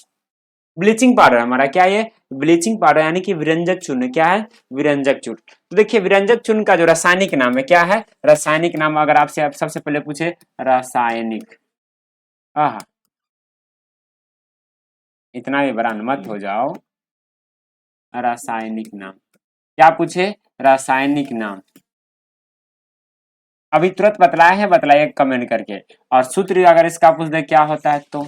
ब्लीचिंग पाउडर हमारा क्या है? ये ब्लीचिंग पाउडर यानी कि विरंजक चूर्ण। क्या है? विरंजक चूर्ण। तो देखिए विरंजक चूर्ण का जो रासायनिक नाम है, क्या है? रासायनिक नाम अगर आपसे आप सबसे पहले पूछे रासायनिक, आह, इतना भी बड़ा मत हो जाओ। रासायनिक नाम क्या पूछे? रासायनिक नाम। अभी तुरंत बतलाए हैं, बताइए कमेंट करके। और सूत्र अगर इसका पूछ दे क्या होता है, तो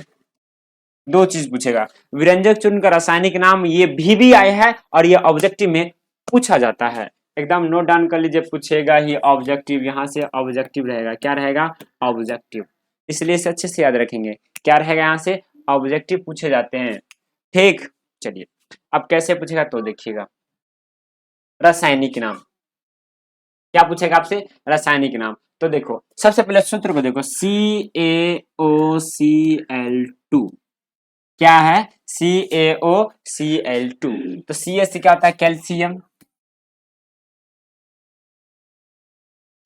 दो चीज पूछेगा। विरंजक चूर्ण का रासायनिक नाम ये भी आया है, और ये ऑब्जेक्टिव में पूछा जाता है। एकदम नोट डाउन कर लीजिए, पूछेगा ही ऑब्जेक्टिव। यहाँ से ऑब्जेक्टिव रहेगा। क्या रहेगा? ऑब्जेक्टिव। इसलिए इसे अच्छे से याद रखेंगे। क्या रहेगा? यहाँ से ऑब्जेक्टिव पूछे जाते हैं। ठीक, चलिए अब कैसे पूछेगा तो देखिएगा। रासायनिक नाम क्या पूछेगा आपसे? रासायनिक नाम। तो देखो सबसे पहले सूत्र को देखो, CaOCl2। क्या है? CaOCl2। तो CaC क्या होता है? Calcium,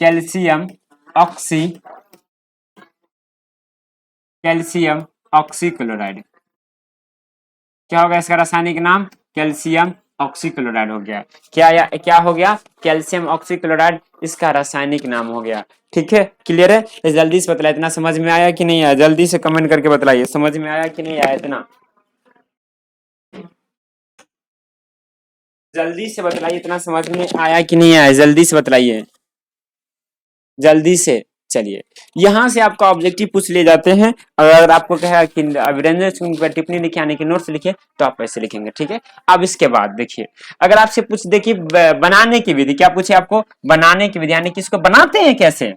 calcium oxy, calcium oxychloride. क्या होगा इसका रासायनिक नाम? कैल्शियम ऑक्सीक्लोराइड हो गया। क्या हो गया? कैल्शियम ऑक्सीक्लोराइड इसका रासायनिक नाम हो गया। ठीक है, क्लियर है? तो जल्दी से बतलाइए, इतना समझ में आया कि नहीं आया? जल्दी से कमेंट करके बतलाइए, समझ में आया कि नहीं आया? इतना जल्दी से बतलाइए, इतना समझ में आया कि नहीं आया? जल्दी से बतलाइए, जल्दी से। चलिए यहाँ से आपका ऑब्जेक्टिव पूछ लिए जाते हैं। अगर आपको कहा कि वीरेंद्र सिंह पर टिप्पणी लिखे यानी कि नोट्स लिखे, तो आप ऐसे लिखेंगे। ठीक है, अब इसके बाद देखिए, अगर आपसे पूछ दे कि बनाने की विधि, क्या पूछे आपको? बनाने की विधि यानी कि इसको बनाते हैं कैसे?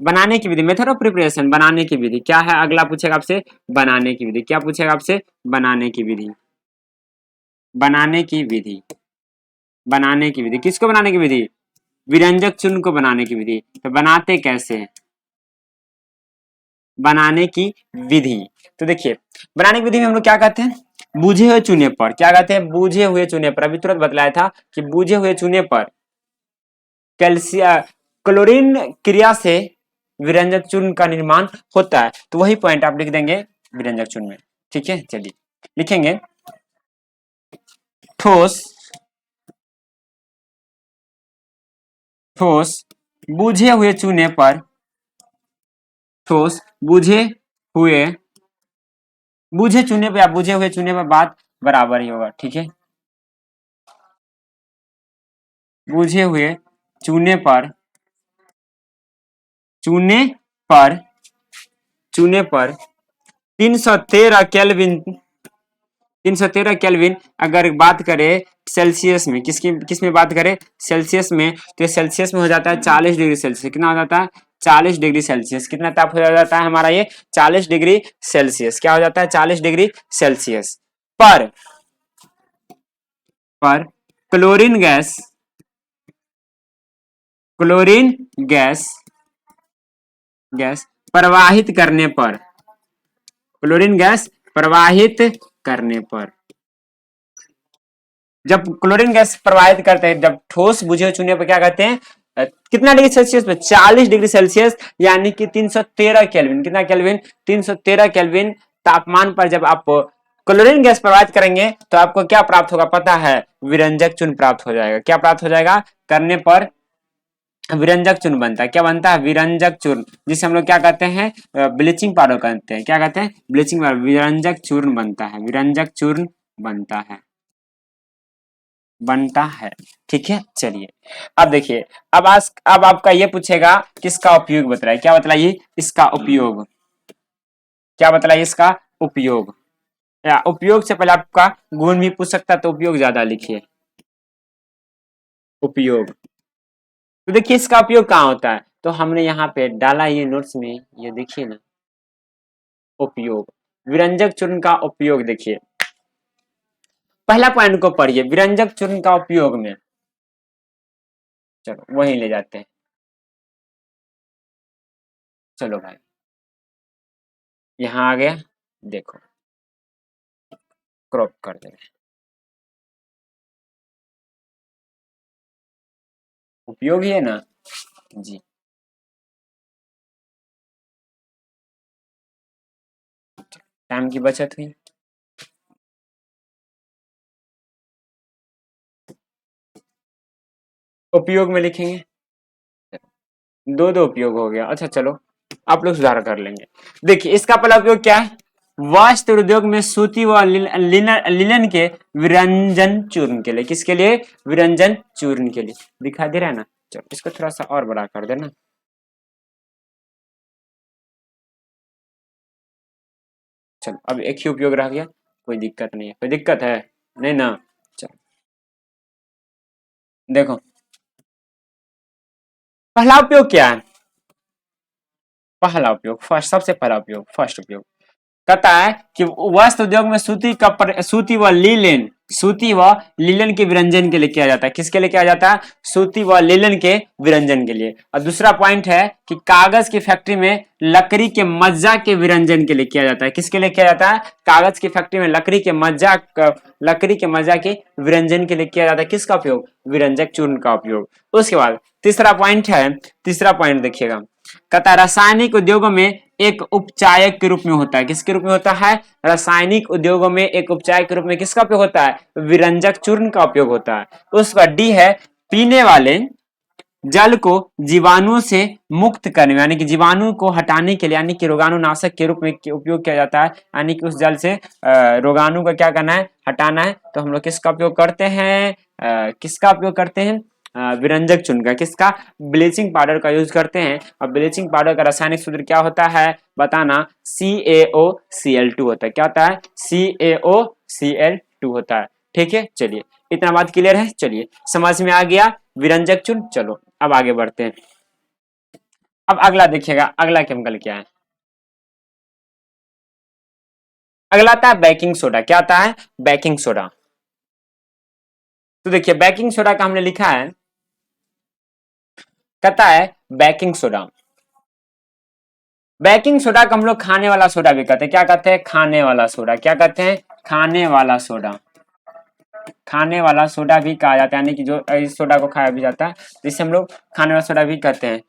बनाने की विधि, मेथड ऑफ प्रिपरेशन, बनाने की विधि क्या है? अगला पूछेगा आपसे बनाने की विधि। क्या पूछेगा आपसे? बनाने की विधि, बनाने की विधि, बनाने की विधि। किसको बनाने की विधि? विरंजक चूर्ण को बनाने की विधि। तो बनाते कैसे हैं? बनाने की विधि। तो देखिए बनाने की विधि में हम लोग क्या कहते हैं? बूझे हुए चूने पर। क्या कहते हैं? बूझे हुए चूने पर। अभी तुरंत बतलाया था कि बूझे हुए चूने पर कैल्शियम क्लोरीन क्रिया से विरंजक चूर्ण का निर्माण होता है। तो वही पॉइंट आप लिख देंगे विरंजक चूर्ण में। ठीक है, चलिए लिखेंगे। ठोस, ठोस बूझे हुए चूने पर, ठोस बूझे हुए, बूझे चूने पे या बूझे हुए चूने पर बात बराबर ही होगा। ठीक है, बूझे हुए चूने पर, चूने पर, चूने पर 313 केल्विन, 313 केल्विन अगर बात करें सेल्सियस में, किसकी किस में बात करें? सेल्सियस में। तो ये सेल्सियस में हो जाता है 40 डिग्री सेल्सियस। कितना हो जाता है? 40 डिग्री सेल्सियस। कितना ताप हो जाता है हमारा? ये 40 डिग्री सेल्सियस। क्या हो जाता है? 40 डिग्री सेल्सियस पर, पर chlorine gas, chlorine gas, gas प्रवाहित करने पर, क्लोरीन गैस प्रवाहित करने पर, जब क्लोरीन गैस प्रवाहित करते हैं, जब ठोस बुझे हुए चूने पर क्या कहते हैं? कितना डिग्री सेल्सियस पे? 40 डिग्री सेल्सियस यानी कि 313 केल्विन। कितना केल्विन? 313 केल्विन तापमान पर जब आप क्लोरीन गैस प्रवाहित करेंगे, तो आपको क्या प्राप्त होगा पता है? विरंजक चूर्ण प्राप्त हो जाएगा। क्या प्राप्त हो जाएगा? करने पर विरंजक चूर्ण बनता है। क्या बनता है? विरंजक चूर्ण, जिसे हम लोग क्या कहते हैं? ब्लीचिंग पाउडर कहते हैं। क्या कहते हैं? Bleaching powder. विरंजक चूर्ण बनता है, विरंजक चूर्ण बनता है। बनता है। ठीक है, चलिए अब देखिए, अब आपका ये पूछेगा किसका उपयोग बतलाइए, क्या बतलाइए इसका उपयोग, क्या बतलाइए इसका उपयोग, या उपयोग से पहले आपका गुण भी पूछ सकता है, तो उपयोग ज्यादा लिखिए, उपयोग। तो देखिए इसका उपयोग कहाँ होता है, तो हमने यहाँ पे डाला ये नोट्स में, ये देखिए ना, उपयोग, विरंजक चूर्ण का उपयोग देखिए, पहला पॉइंट को पढ़िए, विरंजक चूर्ण का उपयोग में, चलो वहीं ले जाते हैं, चलो भाई यहाँ आ गया, देखो क्रॉप कर दे, उपयोग ही है ना जी, टाइम की बचत हुई। उपयोग में लिखेंगे, दो दो उपयोग हो गया, अच्छा चलो आप लोग सुधार कर लेंगे। देखिए इसका पहला उपयोग क्या है, वस्त्र उद्योग में सूती व लिनन के विरंजन चूर्ण के लिए, किसके लिए, विरंजन चूर्ण के लिए, दिखाई दे रहा है ना, चलो इसको थोड़ा सा और बड़ा कर देना, चलो अब एक ही उपयोग रह गया, कोई दिक्कत नहीं है, कोई दिक्कत है नहीं ना, चलो देखो पहला उपयोग क्या है, पहला उपयोग फर्स्ट, सबसे पहला उपयोग फर्स्ट उपयोग कहता है कि वस्त्र उद्योग में सूती व लीलन, सूती व लीलन के विरंजन के लिए किया जाता है, किसके लिए किया जाता है, सूती व लीलन के विरंजन के लिए। और दूसरा पॉइंट है कि कागज की फैक्ट्री में लकड़ी के मज्जा के विरंजन के लिए किया जाता है, किसके लिए किया जाता है, कागज की फैक्ट्री में लकड़ी के मज्जा के विरंजन के लिए किया जाता है, किसका उपयोग, विरंजक चूर्ण का उपयोग। उसके बाद तीसरा पॉइंट है, तीसरा पॉइंट देखिएगा, कहता है रासायनिक उद्योगों में एक उपचायक के रूप में होता है, किसके रूप में होता है, रासायनिक उद्योगों में एक उपचायक के रूप में किसका उपयोग होता है, विरंजक चूर्ण का उपयोग होता है। उसका डी है, पीने वाले जल को जीवाणु से मुक्त करने में, यानी कि जीवाणु को हटाने के लिए, यानी कि रोगाणुनाशक के रूप में उपयोग किया जाता है, यानी कि उस जल से रोगाणु का क्या करना है, हटाना है, तो हम लोग किसका उपयोग करते हैं, किसका उपयोग करते हैं, विरंजक चूर्ण का, किसका, ब्लीचिंग पाउडर का यूज करते हैं। और ब्लीचिंग पाउडर का रासायनिक सूत्र क्या होता है बताना, CaOCl2 होता है, क्या होता है, CaOCl2 होता है। ठीक है, चलिए इतना बात क्लियर है, चलिए समझ में आ गया विरंजक चूर्ण। चलो अब आगे बढ़ते हैं, अब अगला देखिएगा, अगला केमिकल क्या है, अगला आता है बेकिंग सोडा, क्या आता है, बेकिंग सोडा। तो देखिए बेकिंग सोडा का हमने लिखा है, कहता है बेकिंग सोडा, बेकिंग सोडा को हम लोग खाने वाला सोडा भी कहते हैं, क्या कहते हैं, खाने वाला सोडा, क्या कहते हैं, खाने वाला सोडा, खाने वाला सोडा भी कहा जाता है, यानी कि जो इस सोडा को खाया भी जाता है, जिसे हम लोग खाने वाला सोडा भी कहते हैं।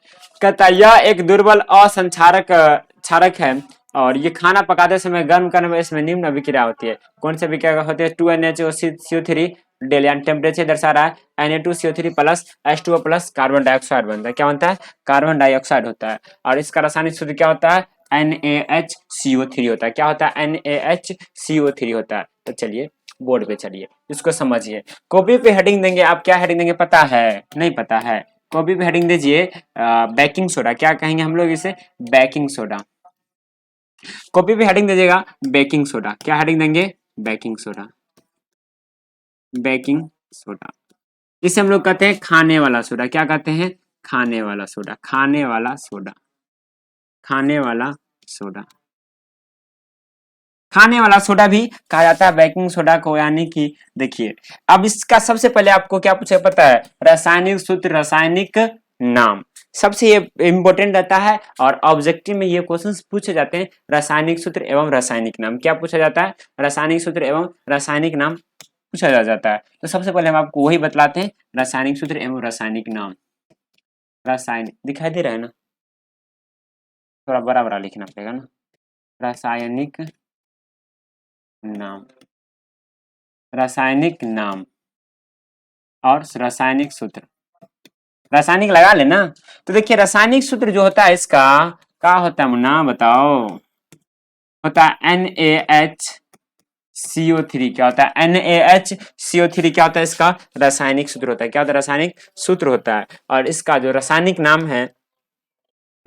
कहता है यह एक दुर्बल असंक्षारक क्षारक है, और ये खाना पकाते समय गर्म करने में इसमें निम्न अभिक्रिया होती है, कौन सी अभिक्रिया होती है, 2NaCO3 डेलियन, टेम्परेचर दर्शा रहा है Na2CO3 plus H2O plus carbon dioxide बनता है, क्या बनता है, कार्बन डाइऑक्साइड होता है। और इसका रासायनिक सूत्र क्या होता है, NaHCO3 होता है, क्या होता है, NaHCO3 होता है। तो चलिए बोर्ड पे चलिए इसको समझिए, कॉपी पे हेडिंग देंगे, आप क्या हेडिंग देंगे पता है, नहीं पता है, कॉपी पे हेडिंग दीजिए बेकिंग सोडा, क्या कहेंगे हम लोग इसे, बेकिंग सोडा, कॉपी पे हेडिंग दीजिएगा बेकिंग सोडा, क्या हेडिंग देंगे, बेकिंग सोडा, बेकिंग सोडा, इसे हम लोग कहते हैं खाने वाला सोडा, क्या कहते हैं, खाने वाला सोडा, खाने वाला सोडा, खाने वाला सोडा, खाने वाला सोडा भी कहा जाता है बेकिंग सोडा को, यानी कि देखिए अब इसका सबसे पहले आपको क्या पूछे पता है, रासायनिक सूत्र, रासायनिक नाम, सबसे ये इंपॉर्टेंट रहता है, और ऑब्जेक्टिव में ये क्वेश्चंस पूछे जाते हैं, रासायनिक सूत्र एवं रासायनिक नाम, क्या पूछा जाता है, रासायनिक सूत्र एवं रासायनिक नाम पूछा जाता है। तो सबसे पहले हम आपको वही बतलाते हैं, रासायनिक सूत्र एवं रासायनिक नाम, रासायनिक दिखाई दे रहा है ना, थोड़ा बड़ा बड़ा लिखना पड़ेगा ना, रासायनिक नाम, रासायनिक नाम और रासायनिक सूत्र, रासायनिक लगा लेना। तो देखिए रासायनिक सूत्र जो होता है इसका क्या होता है मुन्ना बताओ, होता है NaHCO, CO3 क्या होता है, NaHCO3 क्या होता है, इसका रासायनिक सूत्र होता है। क्या होता है, रासायनिक सूत्र होता है। और इसका जो रासायनिक नाम है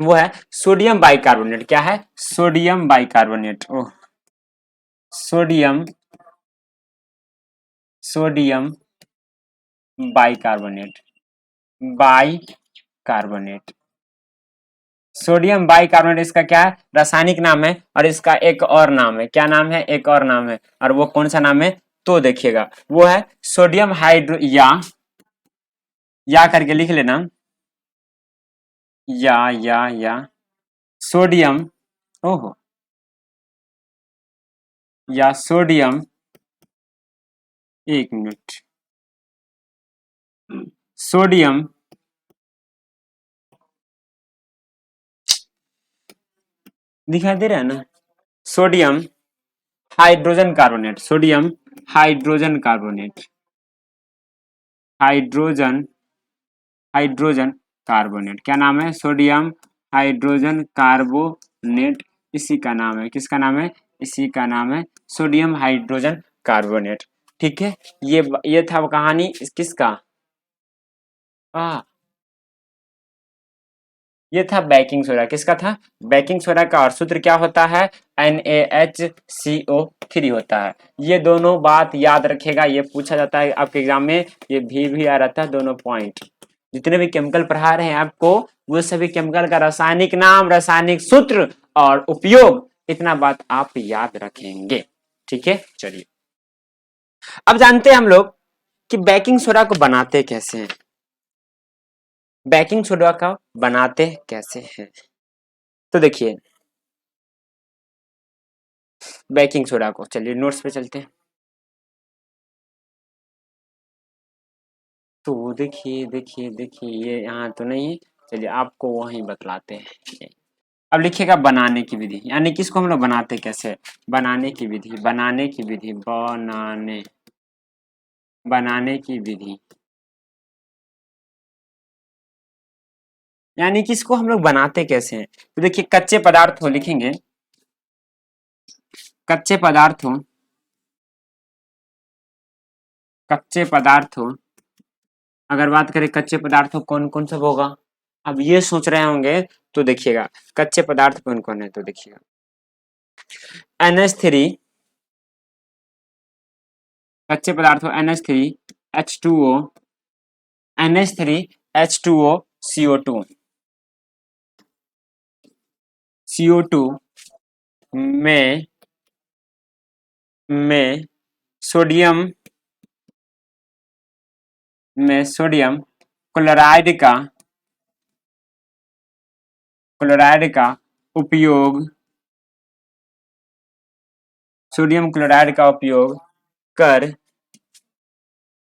वो है सोडियम बाइकार्बोनेट। क्या है, sodium bicarbonate. Oh, sodium sodium bicarbonate, bicarbonate, sodium bicarbonate इसका क्या है, रासायनिक नाम है। और इसका एक और नाम है, क्या नाम है, एक और नाम है। और वो कौन सा नाम है, तो देखिएगा, वो है सोडियम हाइड्रो या करके लिख लेना, या सोडियम, ओहो, या सोडियम, एक मिनट, सोडियम दिखाई दे रहा है ना, sodium hydrogen carbonate, sodium hydrogen carbonate, hydrogen hydrogen carbonate, क्या नाम है, सोडियम हाइड्रोजन कार्बोनेट, इसी का नाम है, किसका नाम है, इसी का नाम है सोडियम हाइड्रोजन कार्बोनेट। ठीक है, ये था वो कहानी किसका, आ, ये था बेकिंग सोडा, किसका था, बेकिंग सोडा का। और सूत्र क्या होता है, NaHCO3 होता है। ये दोनों बात याद रखेगा, ये पूछा जाता है आपके एग्जाम में, ये भी आ रहता है दोनों पॉइंट। जितने भी केमिकल पढ़ा रहे हैं आपको, वो सभी केमिकल का रासायनिक नाम, रासायनिक सूत्र और उपयोग, इतना बात आप याद रखेंगे। ठीक है, चलिए अब जानते हैं हम लोग कि बेकिंग सोडा को बनाते कैसे हैं, बेकिंग सोडा का बनाते कैसे हैं। तो देखिए बेकिंग सोडा को, चलिए नोट्स पे चलते हैं। तो देखिए देखिए देखिए, ये यहाँ तो नहीं है, चलिए आपको वहीं बतलाते हैं। अब लिखिएगा बनाने की विधि, यानी किसको हम लोग बनाते कैसे, बनाने की विधि, बनाने की विधि, बनाने की विधि, यानी किसको हम लोग बनाते कैसे हैं। तो देखिए कच्चे पदार्थों लिखेंगे, कच्चे पदार्थों, कच्चे पदार्थों, अगर बात करें कच्चे पदार्थों कौन कौन सब होगा, अब ये सोच रहे होंगे, तो देखिएगा कच्चे पदार्थ कौन कौन है, तो देखिएगा NH3, कच्चे पदार्थों NH3 H2O, NH3 H2O CO2, CO2 में में सोडियम, में सोडियम क्लोराइड का, क्लोराइड का उपयोग, सोडियम क्लोराइड का उपयोग कर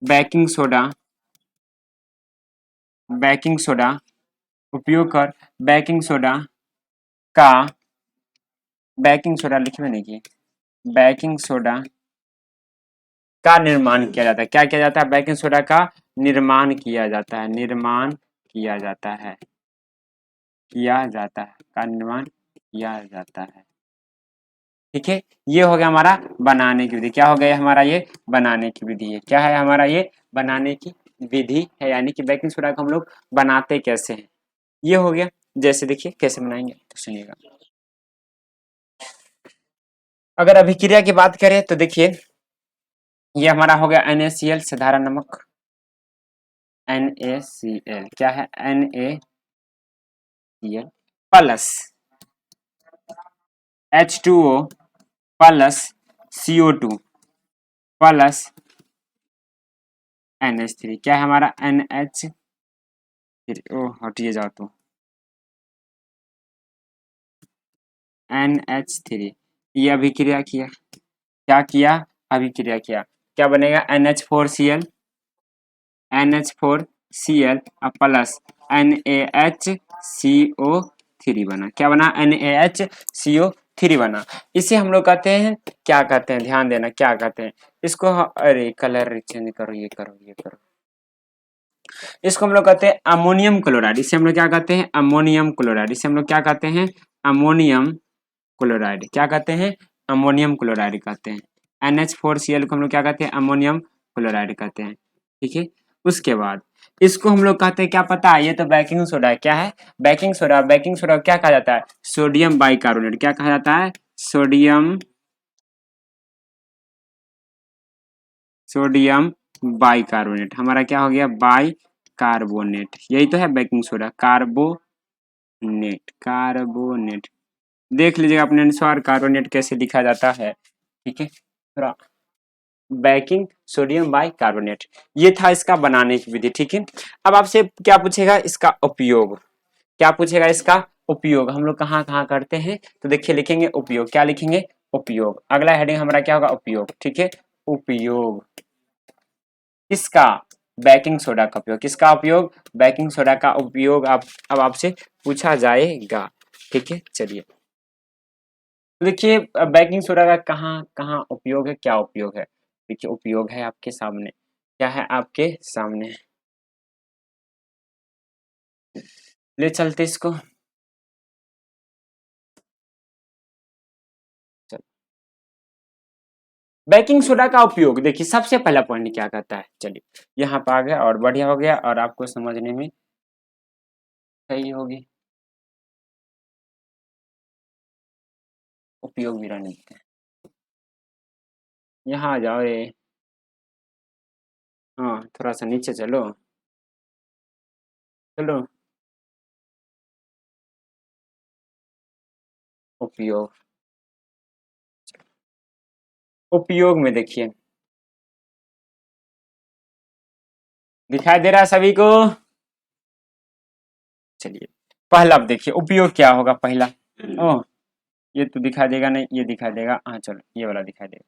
बेकिंग सोडा, बेकिंग सोडा उपयोग कर बेकिंग सोडा का, बेकिंग सोडा लिखे मैंने की, बेकिंग सोडा का निर्माण किया जाता है। क्या किया जाता है, बेकिंग सोडा का निर्माण किया जाता है, निर्माण किया जाता है, किया जाता है, का निर्माण किया जाता है। ठीक है, ये हो गया हमारा बनाने की विधि। क्या हो गया हमारा, ये बनाने की विधि है। क्या है हमारा, ये बनाने की विधि है, यानी कि बेकिंग सोडा को हम लोग बनाते कैसे हैं, ये हो गया। जैसे देखिए कैसे बनाएंगे, तो सुनिएगा। अगर अभिक्रिया की बात करें तो देखिए ये हमारा हो गया NaCl, साधारण नमक, NaCl क्या है, NaCl plus H2O plus CO2 plus NH3, क्या है हमारा NH3, ओ हटिए जाओ तो, NH3, ये अभिक्रिया किया, क्या किया, अभिक्रिया किया, क्या बनेगा NH4Cl, NH4Cl प्लस NaHCO3 बना, क्या बना, NaHCO3 बना। इसे हम लोग कहते हैं, क्या कहते हैं, ध्यान देना, क्या कहते हैं इसको, अरे कलर चेंज करो, ये करो, ये करो, इसको हम लोग कहते हैं अमोनियम क्लोराइड। इसे हम लोग क्या कहते हैं, अमोनियम क्लोराइड। इसे हम लोग क्या कहते हैं, अमोनियम क्लोराइड। क्या कहते हैं, अमोनियम क्लोराइड कहते हैं। NH4Cl को हम लोग क्या कहते हैं, अमोनियम क्लोराइड कहते हैं। ठीक है, उसके बाद इसको हम लोग कहते हैं, क्या पता है, ये तो बेकिंग सोडा है। क्या है, बेकिंग सोडा। बेकिंग सोडा क्या कहा जाता है, सोडियम बाइकार्बोनेट। क्या कहा जाता है, सोडियम बाइकार्बोनेट। हमारा क्या हो गया, बाइकार्बोनेट। यही तो है बेकिंग सोडा, कार्बोनेट। देख लीजिएगा अपने अनुसार कार्बोनेट कैसे लिखा जाता है। ठीक है, थोड़ा बेकिंग सोडियम बाइकार्बोनेट, ये था इसका बनाने की विधि। ठीक है, अब आपसे क्या पूछेगा, इसका उपयोग। क्या पूछेगा, इसका उपयोग हम लोग कहाँ कहाँ करते हैं, तो देखिए लिखेंगे उपयोग। क्या लिखेंगे, उपयोग। अगला हेडिंग हमारा क्या होगा, उपयोग। ठीक है, उपयोग किसका, बेकिंग सोडा का उपयोग। किसका उपयोग, बेकिंग सोडा का उपयोग। आप अब आपसे पूछा जाएगा। ठीक है, चलिए तो देखिए बेकिंग सोडा का कहाँ कहाँ उपयोग है, क्या उपयोग है। देखिए उपयोग है आपके सामने, क्या है आपके सामने, ले चलते इसको। बेकिंग सोडा का उपयोग देखिए, सबसे पहला पॉइंट क्या कहता है, चलिए यहाँ पे आ गया और बढ़िया हो गया और आपको समझने में सही होगी। उपयोग भी रणनीति है, यहाँ आ जाओ रे। हाँ थोड़ा सा नीचे चलो, चलो। उपयोग, उपयोग में देखिए दिखाई दे रहा है सभी को। चलिए पहला अब देखिए उपयोग क्या होगा पहला। ओ ये तो दिखाई देगा नहीं, ये दिखाई देगा। हाँ चलो ये वाला दिखाई देगा।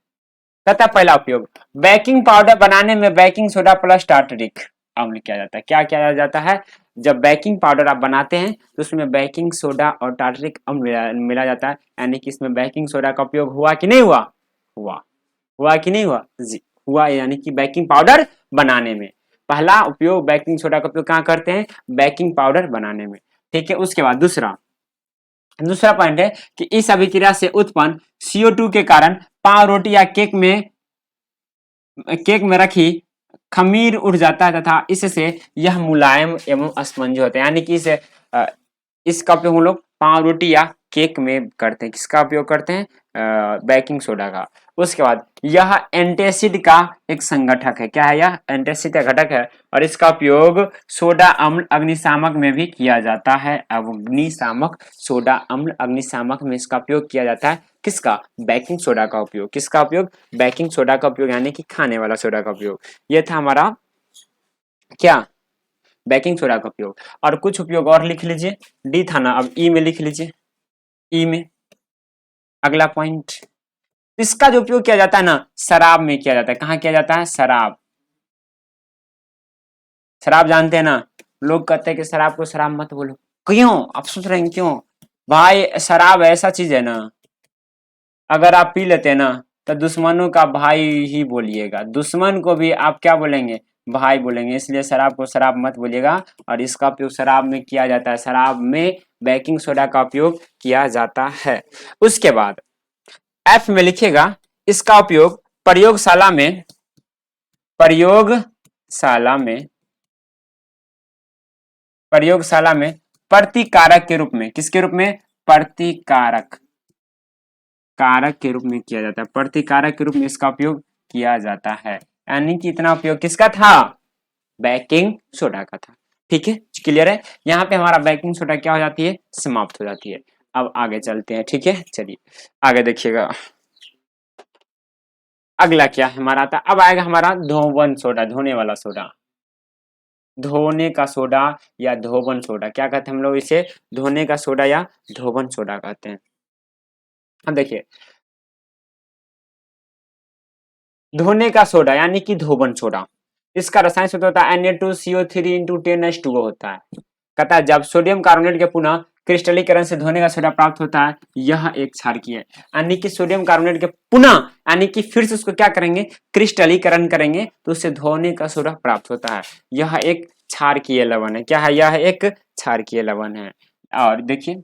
कहता है पहला उपयोग, बेकिंग पाउडर बनाने में बेकिंग सोडा प्लस टार्टरिक अम्ल किया जाता है। क्या किया जाता है, जब बेकिंग पाउडर आप बनाते हैं तो उसमें बेकिंग सोडा और टार्टरिक अम्ल मिला जाता है। यानी कि इसमें बेकिंग सोडा का उपयोग हुआ कि नहीं हुआ, हुआ। हुआ कि नहीं हुआ जी, हुआ। यानी कि बेकिंग पाउडर बनाने में पहला उपयोग बेकिंग सोडा का उपयोग कहाँ करते हैं, बेकिंग पाउडर बनाने में। ठीक है, उसके बाद दूसरा दूसरा पॉइंट है कि इस अभिक्रिया से उत्पन्न CO2 के कारण पाव रोटी या केक में रखी खमीर उठ जाता है तथा इससे यह मुलायम एवं स्पंजी होता है। यानी कि इसका उपयोग हम लोग पाव रोटी या केक में करते हैं। किसका उपयोग करते हैं, बेकिंग सोडा का। उसके बाद यह एंटासिड का एक संगठक है। क्या है, यह एंटासिड का घटक है और इसका उपयोग सोडा अम्ल अग्निशामक में भी किया जाता है। अग्निशामक, सोडा अम्ल अग्निशामक में इसका उपयोग किया जाता है। किसका, बेकिंग सोडा का उपयोग। किसका उपयोग, बेकिंग सोडा का उपयोग, यानी कि खाने वाला सोडा का उपयोग। यह था हमारा क्या, बेकिंग सोडा का उपयोग। और कुछ उपयोग और लिख लीजिए, डी था ना, अब ई में लिख लीजिए। ई में अगला पॉइंट, इसका जो उपयोग किया जाता है ना, शराब में किया जाता है। कहाँ किया जाता है, शराब। शराब जानते हैं ना, लोग कहते हैं कि शराब को शराब मत बोलो। क्यों, आप सोच रहे हैं क्यों भाई, शराब ऐसा चीज है ना, अगर आप पी लेते हैं ना तो दुश्मनों का भाई ही बोलिएगा। दुश्मन को भी आप क्या बोलेंगे, भाई बोलेंगे। इसलिए शराब को शराब मत बोलिएगा। और इसका उपयोग शराब में किया जाता है, शराब में बेकिंग सोडा का उपयोग किया जाता है। उसके बाद एफ में लिखिएगा, इसका उपयोग प्रयोगशाला में, प्रयोगशाला में, प्रयोगशाला में प्रतिकारक के रूप में, किसके रूप में, प्रतिकारक, कारक के रूप में किया जाता है। प्रतिकारक के रूप में इसका उपयोग किया जाता है। यानी कि इतना उपयोग किसका था, बेकिंग सोडा का था। ठीक है, क्लियर है। यहाँ पे हमारा बेकिंग सोडा क्या हो जाती है, समाप्त हो जाती है। अब आगे चलते हैं। ठीक है, चलिए आगे देखिएगा अगला क्या हमारा आता। अब आएगा हमारा धोवन सोडा, धोने वाला सोडा, धोने का सोडा या धोवन सोडा। क्या कहते हैं हम लोग इसे, धोने का सोडा या धोवन सोडा कहते हैं। अब देखिए धोने का सोडा यानी कि धोवन सोडा, इसका रसायन सूत्र होता है Na2CO3 × 10H2O होता है। कहता है जब सोडियम कार्बोनेट के पुनः क्रिस्टलीकरण से धोने का सोडा प्राप्त होता है, यह एक क्षारकीय है। यानी कि सोडियम कार्बोनेट के पुनः, यानी कि फिर से उसको क्या करेंगे, क्रिस्टलीकरण करेंगे तो उससे धोने का सोडा प्राप्त होता है। यह एक क्षारकीय लवण है। क्या है, यह एक क्षारकीय लवण है। और देखिए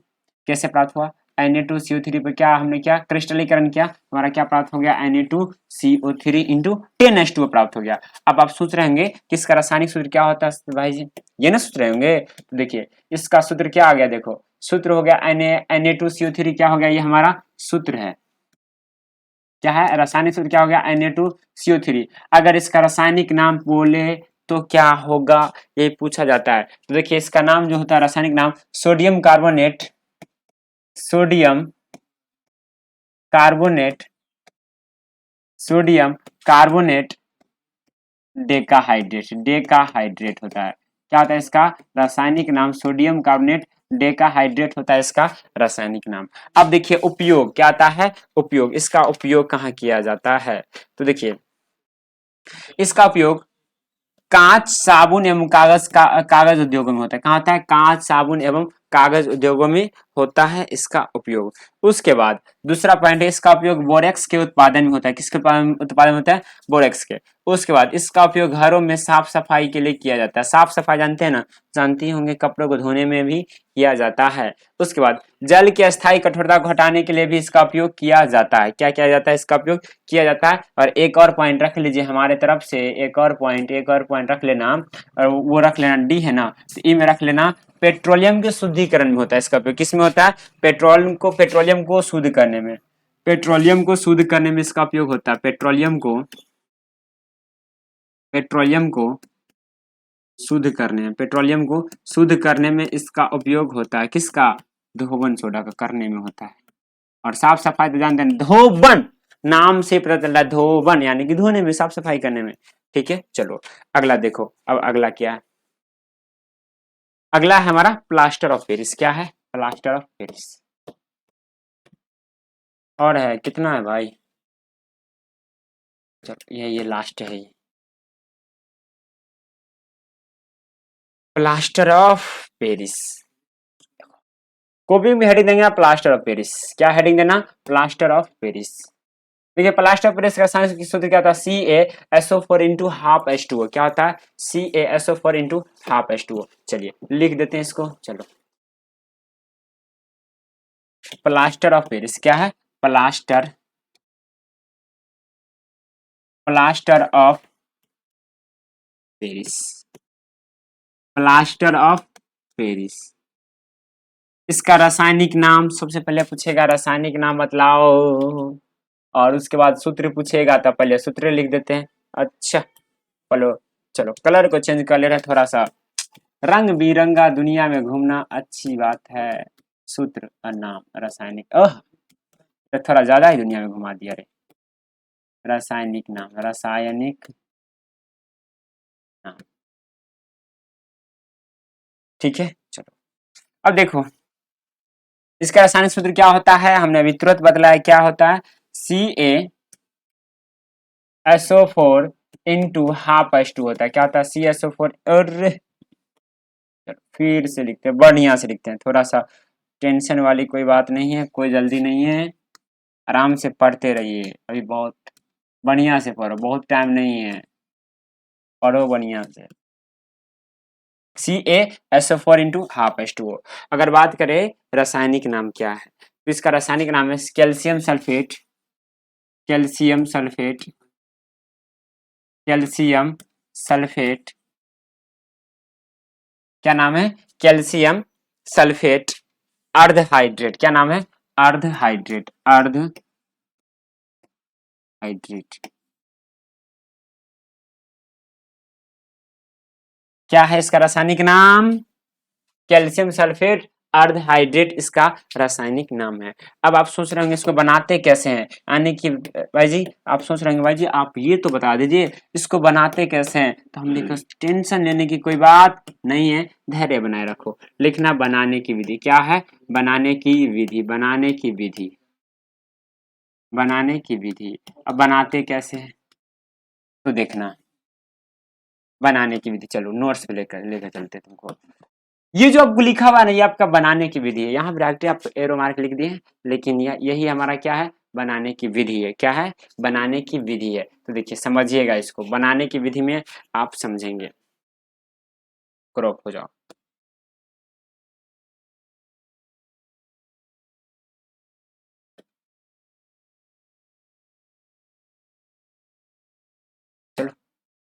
कैसे प्राप्त हुआ, Na2CO3 पे क्या हमने क्या क्रिस्टलीकरण किया, हमारा क्या प्राप्त हो गया Na2CO3 इंटू 10H2O प्राप्त हो गया। अब आप सोच रहे होंगे कि इसका रासायनिक सूत्र क्या होता है भाई जी, ये ना सोच रहे होंगे। तो देखिए इसका सूत्र क्या आ गया, देखो सूत्र हो गया Na2CO3 क्या हो गया, ये हमारा सूत्र है, क्या है रासायनिक सूत्र क्या हो गया Na2CO3। अगर इसका रासायनिक नाम बोले तो क्या होगा ये पूछा जाता है। तो देखिए इसका नाम जो होता है रासायनिक नाम sodium carbonate, sodium carbonate, sodium carbonate decahydrate, decahydrate होता है। क्या होता है इसका रासायनिक नाम सोडियम कार्बोनेट डेकाहाइड्रेट होता है इसका रासायनिक नाम। अब देखिए उपयोग क्या आता है, उपयोग इसका उपयोग कहाँ किया जाता है। तो देखिए इसका उपयोग कांच साबुन एवं कागज उद्योगों में होता है। कहाँ होता है, कांच साबुन एवं कागज उद्योगों में होता है इसका उपयोग। उसके बाद दूसरा पॉइंट है इसका उपयोग बोरेक्स के उत्पादन में होता है। किसके उत्पादन में होता है, बोरेक्स के। उसके बाद इसका उपयोग घरों में साफ सफाई के लिए किया जाता है। साफ सफाई जानते हैं ना, जानते ही होंगे, कपड़ों को धोने में भी किया जाता है। उसके बाद जल की अस्थायी कठोरता को हटाने के लिए भी इसका उपयोग किया जाता है। क्या किया जाता है, इसका उपयोग किया जाता है। और एक और पॉइंट रख लीजिए हमारे तरफ से, एक और पॉइंट रख लेना, और वो रख लेना डी है ना, तो ई में रख लेना पेट्रोलियम के शुद्धिकरण में होता है इसका उपयोग। किस में होता है, पेट्रोलियम को शुद्ध करने में, पेट्रोलियम को शुद्ध करने में इसका उपयोग होता है। पेट्रोलियम को शुद्ध करने में, पेट्रोलियम को शुद्ध करने में इसका उपयोग होता है। किसका, धोबन सोडा का करने में होता है। और साफ सफाई तो जानते हैं, धोबन नाम से पता चल रहा है, धोबन यानी कि धोने में, साफ सफाई करने में। ठीक है चलो अगला देखो, अब अगला क्या है, अगला है हमारा प्लास्टर ऑफ पेरिस। क्या है, प्लास्टर ऑफ पेरिस। और है कितना है भाई, चलो ये लास्ट है, ये प्लास्टर ऑफ पेरिस। कॉपी में हेडिंग देंगे प्लास्टर ऑफ पेरिस। क्या हेडिंग देना, प्लास्टर ऑफ पेरिस। देखिए प्लास्टर ऑफ पेरिस का रासायनिक सूत्र क्या होता है, CaSO4 इंटू हाफ H2O। क्या होता है, CaSO4 इंटू हाफ H2O। चलिए लिख देते हैं इसको, चलो प्लास्टर ऑफ पेरिस क्या है, plaster of Paris, plaster of Paris. इसका रासायनिक नाम सबसे पहले पूछेगा, रासायनिक नाम बतलाओ, और उसके बाद सूत्र पूछेगा, तो पहले सूत्र लिख देते हैं। अच्छा चलो चलो कलर को चेंज कर ले रहे थोड़ा सा, रंग बिरंगा दुनिया में घूमना अच्छी बात है। सूत्र और नाम रासायनिक, तो थोड़ा ज्यादा ही दुनिया में घुमा दिया रे। रासायनिक नाम, रासायनिक नाम, ठीक है चलो। अब देखो इसका रासायनिक सूत्र क्या होता है, हमने अभी तुरंत बदला है। क्या होता है, CaSO4 इंटू हाफ H2 होता है। क्या होता है, CaSO4, और फिर से लिखते हैं, बढ़िया से लिखते हैं, थोड़ा सा टेंशन वाली कोई बात नहीं है, कोई जल्दी नहीं है, आराम से पढ़ते रहिए। अभी बहुत बढ़िया से पढ़ो, बहुत टाइम नहीं है, पढ़ो बढ़िया से। CaSO4 into half H2O। अगर बात करें रासायनिक नाम क्या है, तो इसका रासायनिक नाम है calcium sulphate, calcium sulphate, calcium sulphate. क्या नाम है, कैल्शियम सल्फेट अर्धहाइड्रेट। क्या नाम है, अर्धहाइड्रेट, अर्धहाइड्रेट। क्या है इसका रासायनिक नाम, कैल्शियम सल्फेट अर्धहाइड्रेट इसका रासायनिक नाम है। अब आप सोच रहे होंगे इसको बनाते कैसे हैं, यानी कि भाई जी आप सोच रहे होंगे भाई जी आप ये तो बता दीजिए इसको बनाते कैसे हैं। तो हमने कहा टेंशन लेने की कोई बात नहीं है, धैर्य बनाए रखो। लिखना बनाने की विधि, क्या है, बनाने की विधि, बनाने की विधि, बनाने की विधि। अब बनाते कैसे हैं तो देखना, बनाने की विधि, चलो नोट्स पे लेकर लेकर चलते तुमको। ये जो आपको लिखा हुआ है ना, ये आपका बनाने की विधि है। यहाँ पर आप एरो मार्क लिख दिए हैं, लेकिन यही हमारा क्या है, बनाने की विधि है। क्या है, बनाने की विधि है। तो देखिए समझिएगा इसको, बनाने की विधि में आप समझेंगे। क्रॉप हो जाओ।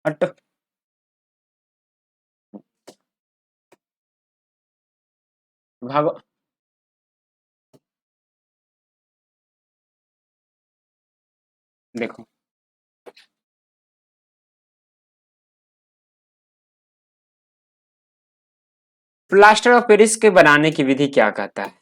हटो। भागो। देखो प्लास्टर ऑफ पेरिस के बनाने की विधि क्या कहता है?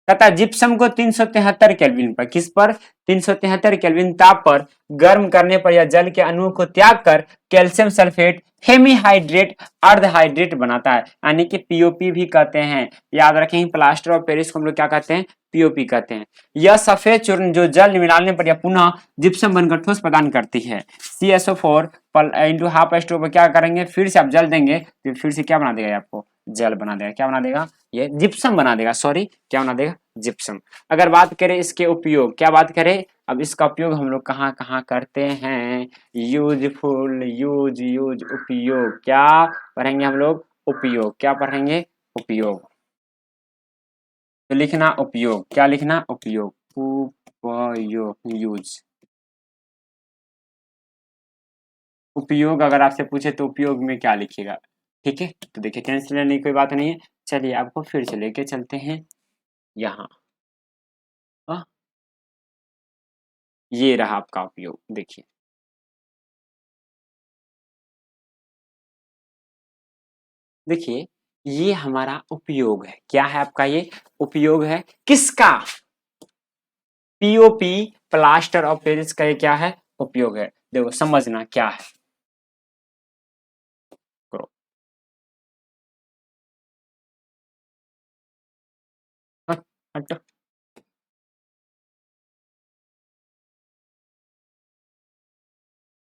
तथा जिप्सम को 373 केल्विन पर, किस पर? 373 केल्विन ताप पर गर्म करने पर यह जल के अणुओं को त्याग कर कैल्शियम सल्फेट हेमीहाइड्रेट अर्धहाइड्रेट बनाता है, यानी कि पीओपी भी कहते हैं। याद रखें प्लास्टर ऑफ पेरिस को हम लोग क्या कहते हैं? पीओपी कहते हैं। यह सफेद चूर्ण जो जल मिलाने पर यह पुनः जिप्सम बनकर ठोस प्रदान करती है। CSO4 इंटू हाफ H2O पर क्या करेंगे? फिर से आप जल देंगे तो फिर से क्या बना देगा? आपको जल बना देगा। क्या बना देगा? ये जिप्सम बना देगा। सॉरी, क्या बना देगा? जिप्सम। अगर बात करें इसके उपयोग, क्या बात करें? अब इसका उपयोग हम लोग कहाँ कहाँ करते हैं? यूजफुल, यूज उपयोग। क्या पढ़ेंगे हम लोग? उपयोग। क्या पढ़ेंगे? उपयोग। तो लिखना उपयोग। क्या लिखना? उपयोग। उपयोग, यूज। उपयोग अगर आपसे पूछे तो उपयोग में क्या लिखिएगा? ठीक है, तो देखिए टेंशन लेने की कोई बात नहीं है। चलिए आपको फिर से लेके चलते हैं यहाँ। ये रहा आपका उपयोग। देखिए देखिए ये हमारा उपयोग है। क्या है आपका? ये उपयोग है। किसका? पीओपी, प्लास्टर ऑफ पेरिस का ये क्या है? उपयोग है। देखो समझना क्या है। करो। हटो।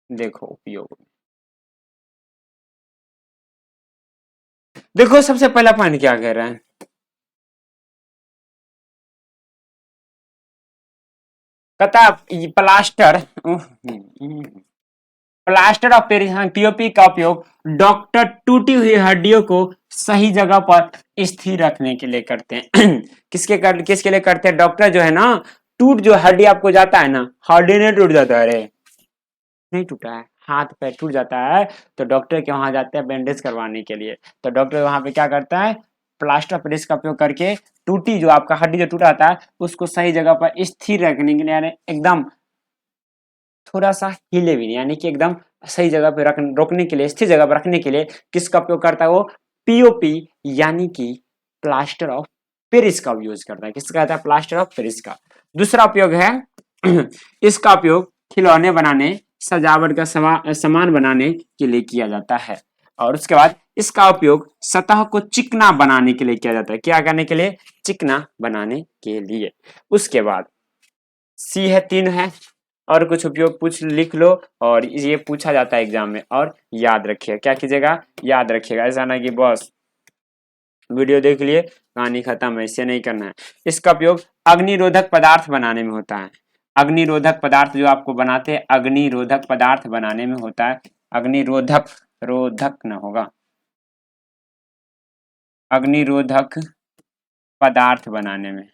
देखो उपयोग, देखो सबसे पहला पॉइंट क्या कह रहा है? कहता plaster, plaster of Paris POP का उपयोग डॉक्टर टूटी हुई हड्डियों को सही जगह पर स्थिर रखने के लिए करते हैं। किसके लिए करते हैं? डॉक्टर जो है ना, टूट जो हड्डी आपको जाता है ना, हड्डी नहीं टूट जाता है रे, नहीं टूटा है, हाथ पैर टूट जाता है तो डॉक्टर के वहां जाते हैं बैंडेज करवाने के लिए। तो डॉक्टर वहां पे क्या करता है? प्लास्टर ऑफ पेरिस का उपयोग करके टूटी जो आपका हड्डी जो टूटा था उसको सही जगह पर स्थिर रखने के लिए, यानी एकदम थोड़ा सा हिले भी नहीं, यानी कि एकदम सही जगह पे रोकने के लिए, स्थिर जगह पर रखने के लिए किसका उपयोग करता है? वो पीओपी यानी कि प्लास्टर ऑफ पेरिस का यूज करता है। किसका कहता है? प्लास्टर ऑफ पेरिस का। दूसरा उपयोग है इसका उपयोग खिलौने बनाने, सजावट का सामान बनाने के लिए किया जाता है। और उसके बाद इसका उपयोग सतह को चिकना बनाने के लिए किया जाता है। क्या करने के लिए? चिकना बनाने के लिए। उसके बाद सी है, 3 है, और कुछ उपयोग पूछ लिख लो, और ये पूछा जाता है एग्जाम में। और याद रखिएगा, क्या कीजिएगा? याद रखिएगा। ऐसा ना कि बस वीडियो देख लिए कहानी खत्म है, इससे नहीं करना है। इसका उपयोग अग्निरोधक पदार्थ बनाने में होता है। अग्निरोधक पदार्थ जो आपको बनाते हैं, अग्निरोधक पदार्थ बनाने में होता है। अग्निरोधक, रोधक न होगा, अग्निरोधक पदार्थ बनाने में,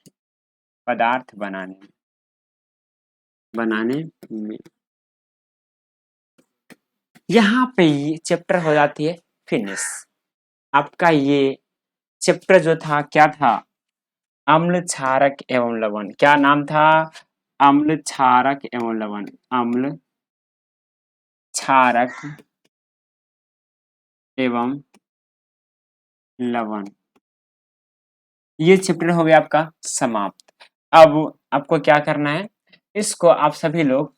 पदार्थ बनाने में। यहाँ पे ये चैप्टर हो जाती है फिनिश। आपका ये चैप्टर जो था क्या था? अम्ल क्षारक एवं लवण। क्या नाम था? अम्ल क्षारक एवं लवण। अम्ल क्षारक एवं लवण। ये चैप्टर हो गया आपका समाप्त। अब आपको क्या करना है? इसको आप सभी लोग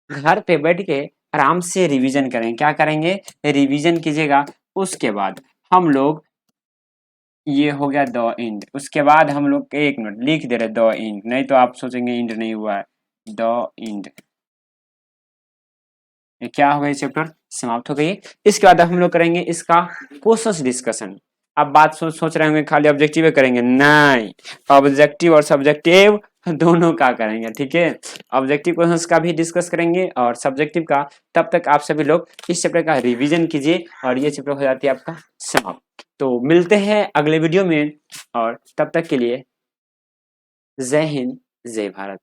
घर पे बैठ के आराम से रिवीजन करें। क्या करेंगे? रिवीजन कीजिएगा। उसके बाद हम लोग, ये हो गया द इंड। उसके बाद हम लोग एक मिनट लिख दे रहे द इंड, नहीं तो आप सोचेंगे इंड नहीं हुआ है। द इंड, ये क्या हो गई? चैप्टर समाप्त हो गई। इसके बाद हम लोग करेंगे इसका प्रोसेस डिस्कशन। अब बात सोच रहे होंगे खाली ऑब्जेक्टिव करेंगे, नहीं, ऑब्जेक्टिव और सब्जेक्टिव दोनों का करेंगे। ठीक है, ऑब्जेक्टिव क्वेश्चंस का भी डिस्कस करेंगे और सब्जेक्टिव का। तब तक आप सभी लोग इस चैप्टर का रिवीजन कीजिए और ये चैप्टर हो जाती है आपका समाप्त। तो मिलते हैं अगले वीडियो में, और तब तक के लिए जय हिंद, जय भारत।